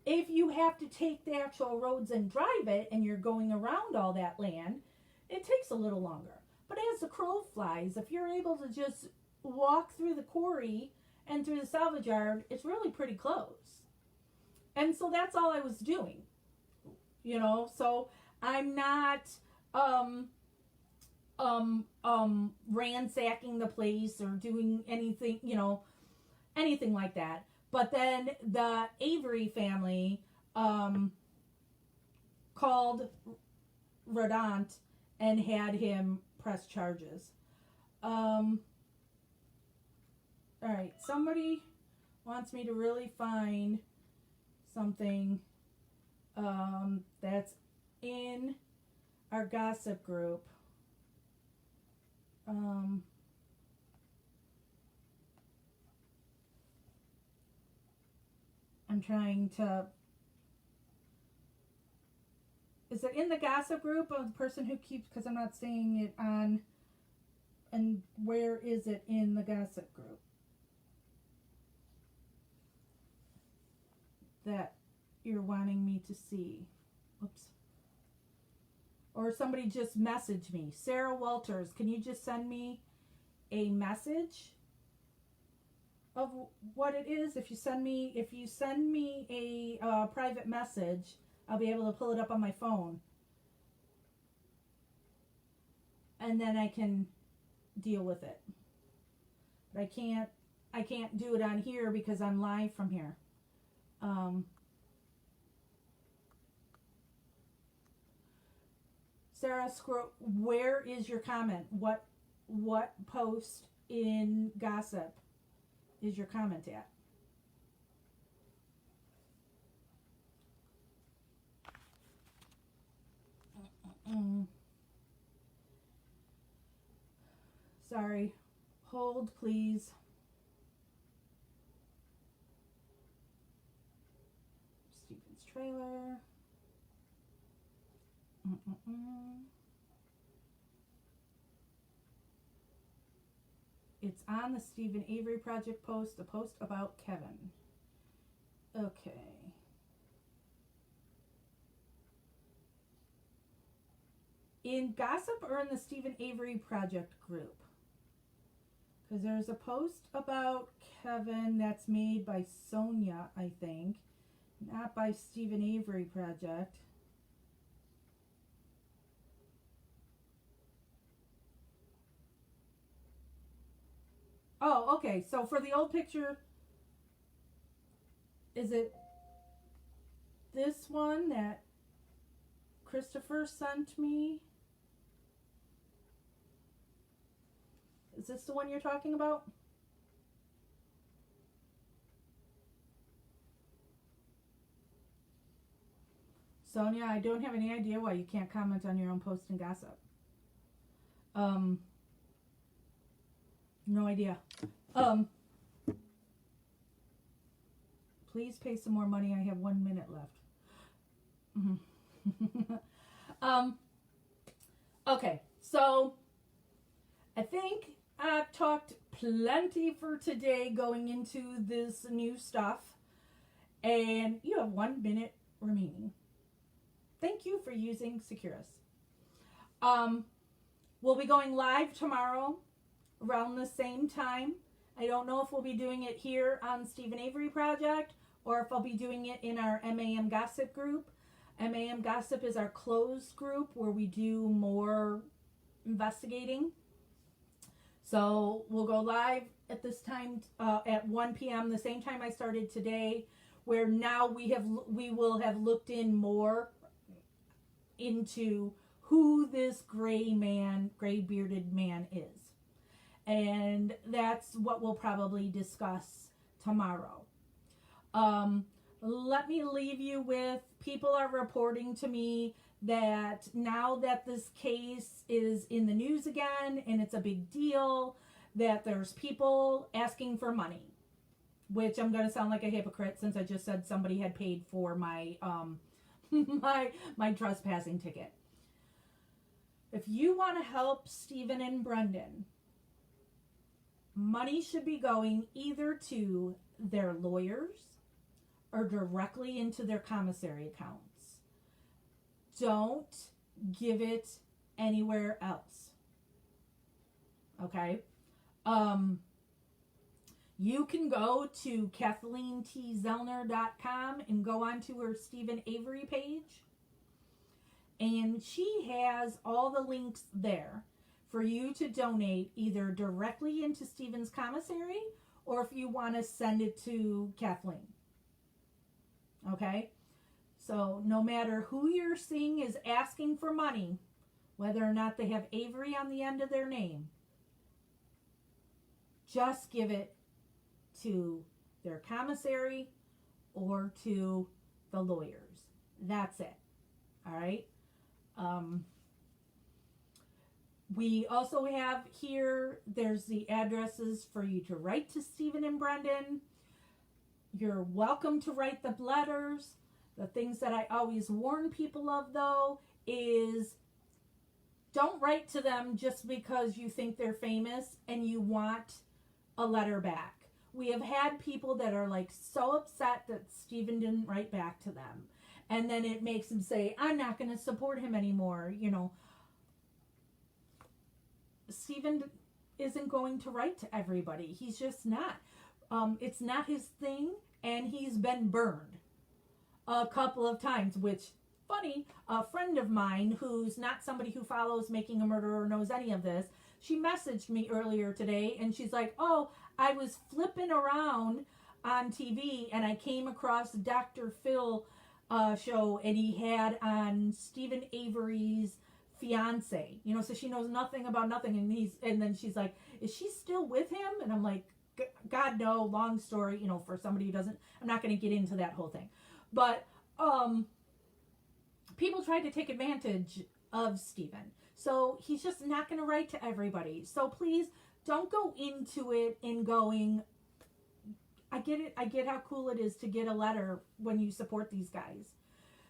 If you have to take the actual roads and drive it, and you're going around all that land, it takes a little longer. But as the crow flies, if you're able to just walk through the quarry and through the salvage yard, it's really pretty close. And so that's all I was doing. So I'm not ransacking the place or doing anything, anything like that. But then the Avery family called Rodant and had him press charges. All right, somebody wants me to really find something that's in our gossip group. I'm trying to... Is it in the gossip group of the person who keeps... Because I'm not seeing it on... And where is it in the gossip group? That you're wanting me to see. Oops. Or somebody just messaged me. Sarah Walters, can you just send me a message of what it is? If you send me a private message, I'll be able to pull it up on my phone. And then I can deal with it. But I can't do it on here because I'm live from here. Sarah, where is your comment? What post in gossip is your comment at? Sorry. Hold, please. Stephen's trailer. It's on the Stephen Avery Project post, a post about Kevin. Okay. In gossip or in the Stephen Avery Project group? Because there's a post about Kevin that's made by Sonia, I think. Not by Stephen Avery Project. Oh, okay. So for the old picture, is it this one that Christopher sent me? Is this the one you're talking about? Sonia, I don't have any idea why you can't comment on your own post and gossip. No idea. Please pay some more money. I have 1 minute left. Okay, so I think I've talked plenty for today going into this new stuff, and you have 1 minute remaining. Thank you for using Securus. We'll be going live tomorrow around the same time. I don't know if we'll be doing it here on Steven Avery Project or if I'll be doing it in our MAM Gossip group. MAM Gossip is our closed group where we do more investigating. So we'll go live at this time at 1 p.m., the same time I started today, where now we will have looked in more into who this gray bearded man is. And that's what we'll probably discuss tomorrow. Let me leave you with, people are reporting to me that now that this case is in the news again and it's a big deal, that there's people asking for money, which I'm going to sound like a hypocrite since I just said somebody had paid for my my trespassing ticket. If you want to help Steven and Brendan, money should be going either to their lawyers or directly into their commissary accounts. Don't give it anywhere else. Okay? You can go to KathleenTZellner.com and go onto her Steven Avery page. And she has all the links there for you to donate either directly into Steven's commissary or if you want to send it to Kathleen. Okay? So no matter who you're seeing is asking for money, whether or not they have Avery on the end of their name, just give it to their commissary or to the lawyers. That's it. All right? We also have here, there's the addresses for you to write to Steven and Brendan. You're welcome to write the letters. The things that I always warn people of, though, is don't write to them just because you think they're famous and you want a letter back. We have had people that are like so upset that Steven didn't write back to them. And then it makes them say, I'm not going to support him anymore. You know, Steven isn't going to write to everybody. He's just not. It's not his thing, and he's been burned a couple of times, which, funny, a friend of mine who's not somebody who follows Making a Murderer or knows any of this, she messaged me earlier today, and she's like, oh, I was flipping around on TV, and I came across Dr. Phil show, and he had on Steven Avery's fiance, you know, so she knows nothing about nothing, and then she's like, is she still with him? And I'm like, God, no, long story, you know, for somebody who doesn't, I'm not going to get into that whole thing, but people tried to take advantage of Steven, so he's just not going to write to everybody. So please don't go into it in going, I get it, I get how cool it is to get a letter when you support these guys.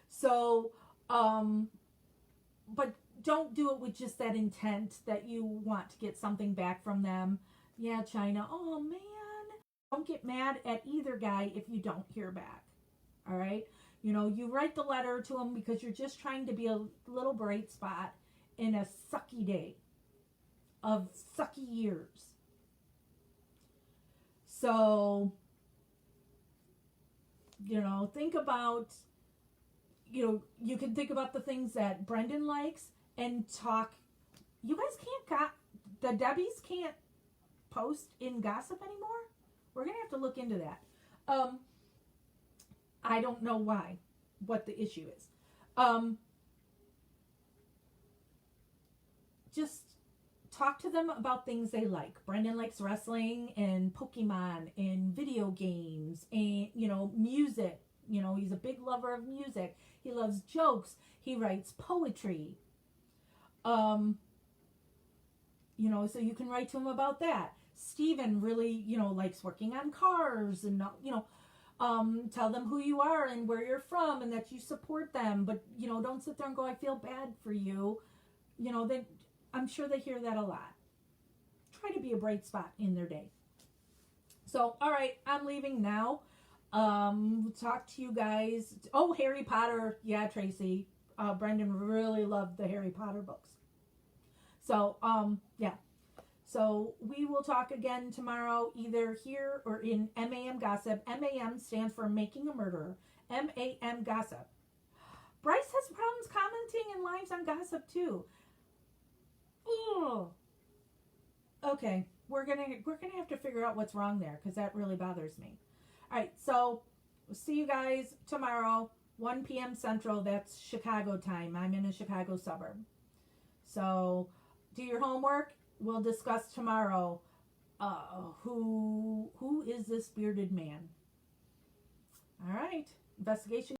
So, but don't do it with just that intent that you want to get something back from them. Yeah, China, oh man. Don't get mad at either guy if you don't hear back. All right? You know, you write the letter to them because you're just trying to be a little bright spot in a sucky day of sucky years. So, you know, think about, you know, you can think about the things that Brendan likes and talk. You guys can't, the Debbies can't post in gossip anymore? We're going to have to look into that. I don't know why, what the issue is. Just talk to them about things they like. Brendan likes wrestling and Pokemon and video games and, you know, music. You know, he's a big lover of music. He loves jokes. He writes poetry. So you can write to him about that. Stephen really, likes working on cars and, tell them who you are and where you're from and that you support them. But, don't sit there and go, I feel bad for you. I'm sure they hear that a lot. Try to be a bright spot in their day. So, all right, I'm leaving now. Talk to you guys. Oh, Harry Potter. Yeah, Tracy. Brendan really loved the Harry Potter books. So, yeah. So we will talk again tomorrow, either here or in MAM Gossip. MAM stands for Making a Murderer. MAM Gossip. Bryce has problems commenting in lives on Gossip too. Ooh. Okay, we're gonna have to figure out what's wrong there because that really bothers me. All right, so we'll see you guys tomorrow, 1 p.m. Central. That's Chicago time. I'm in a Chicago suburb. So do your homework. We'll discuss tomorrow who is this bearded man. All right, investigation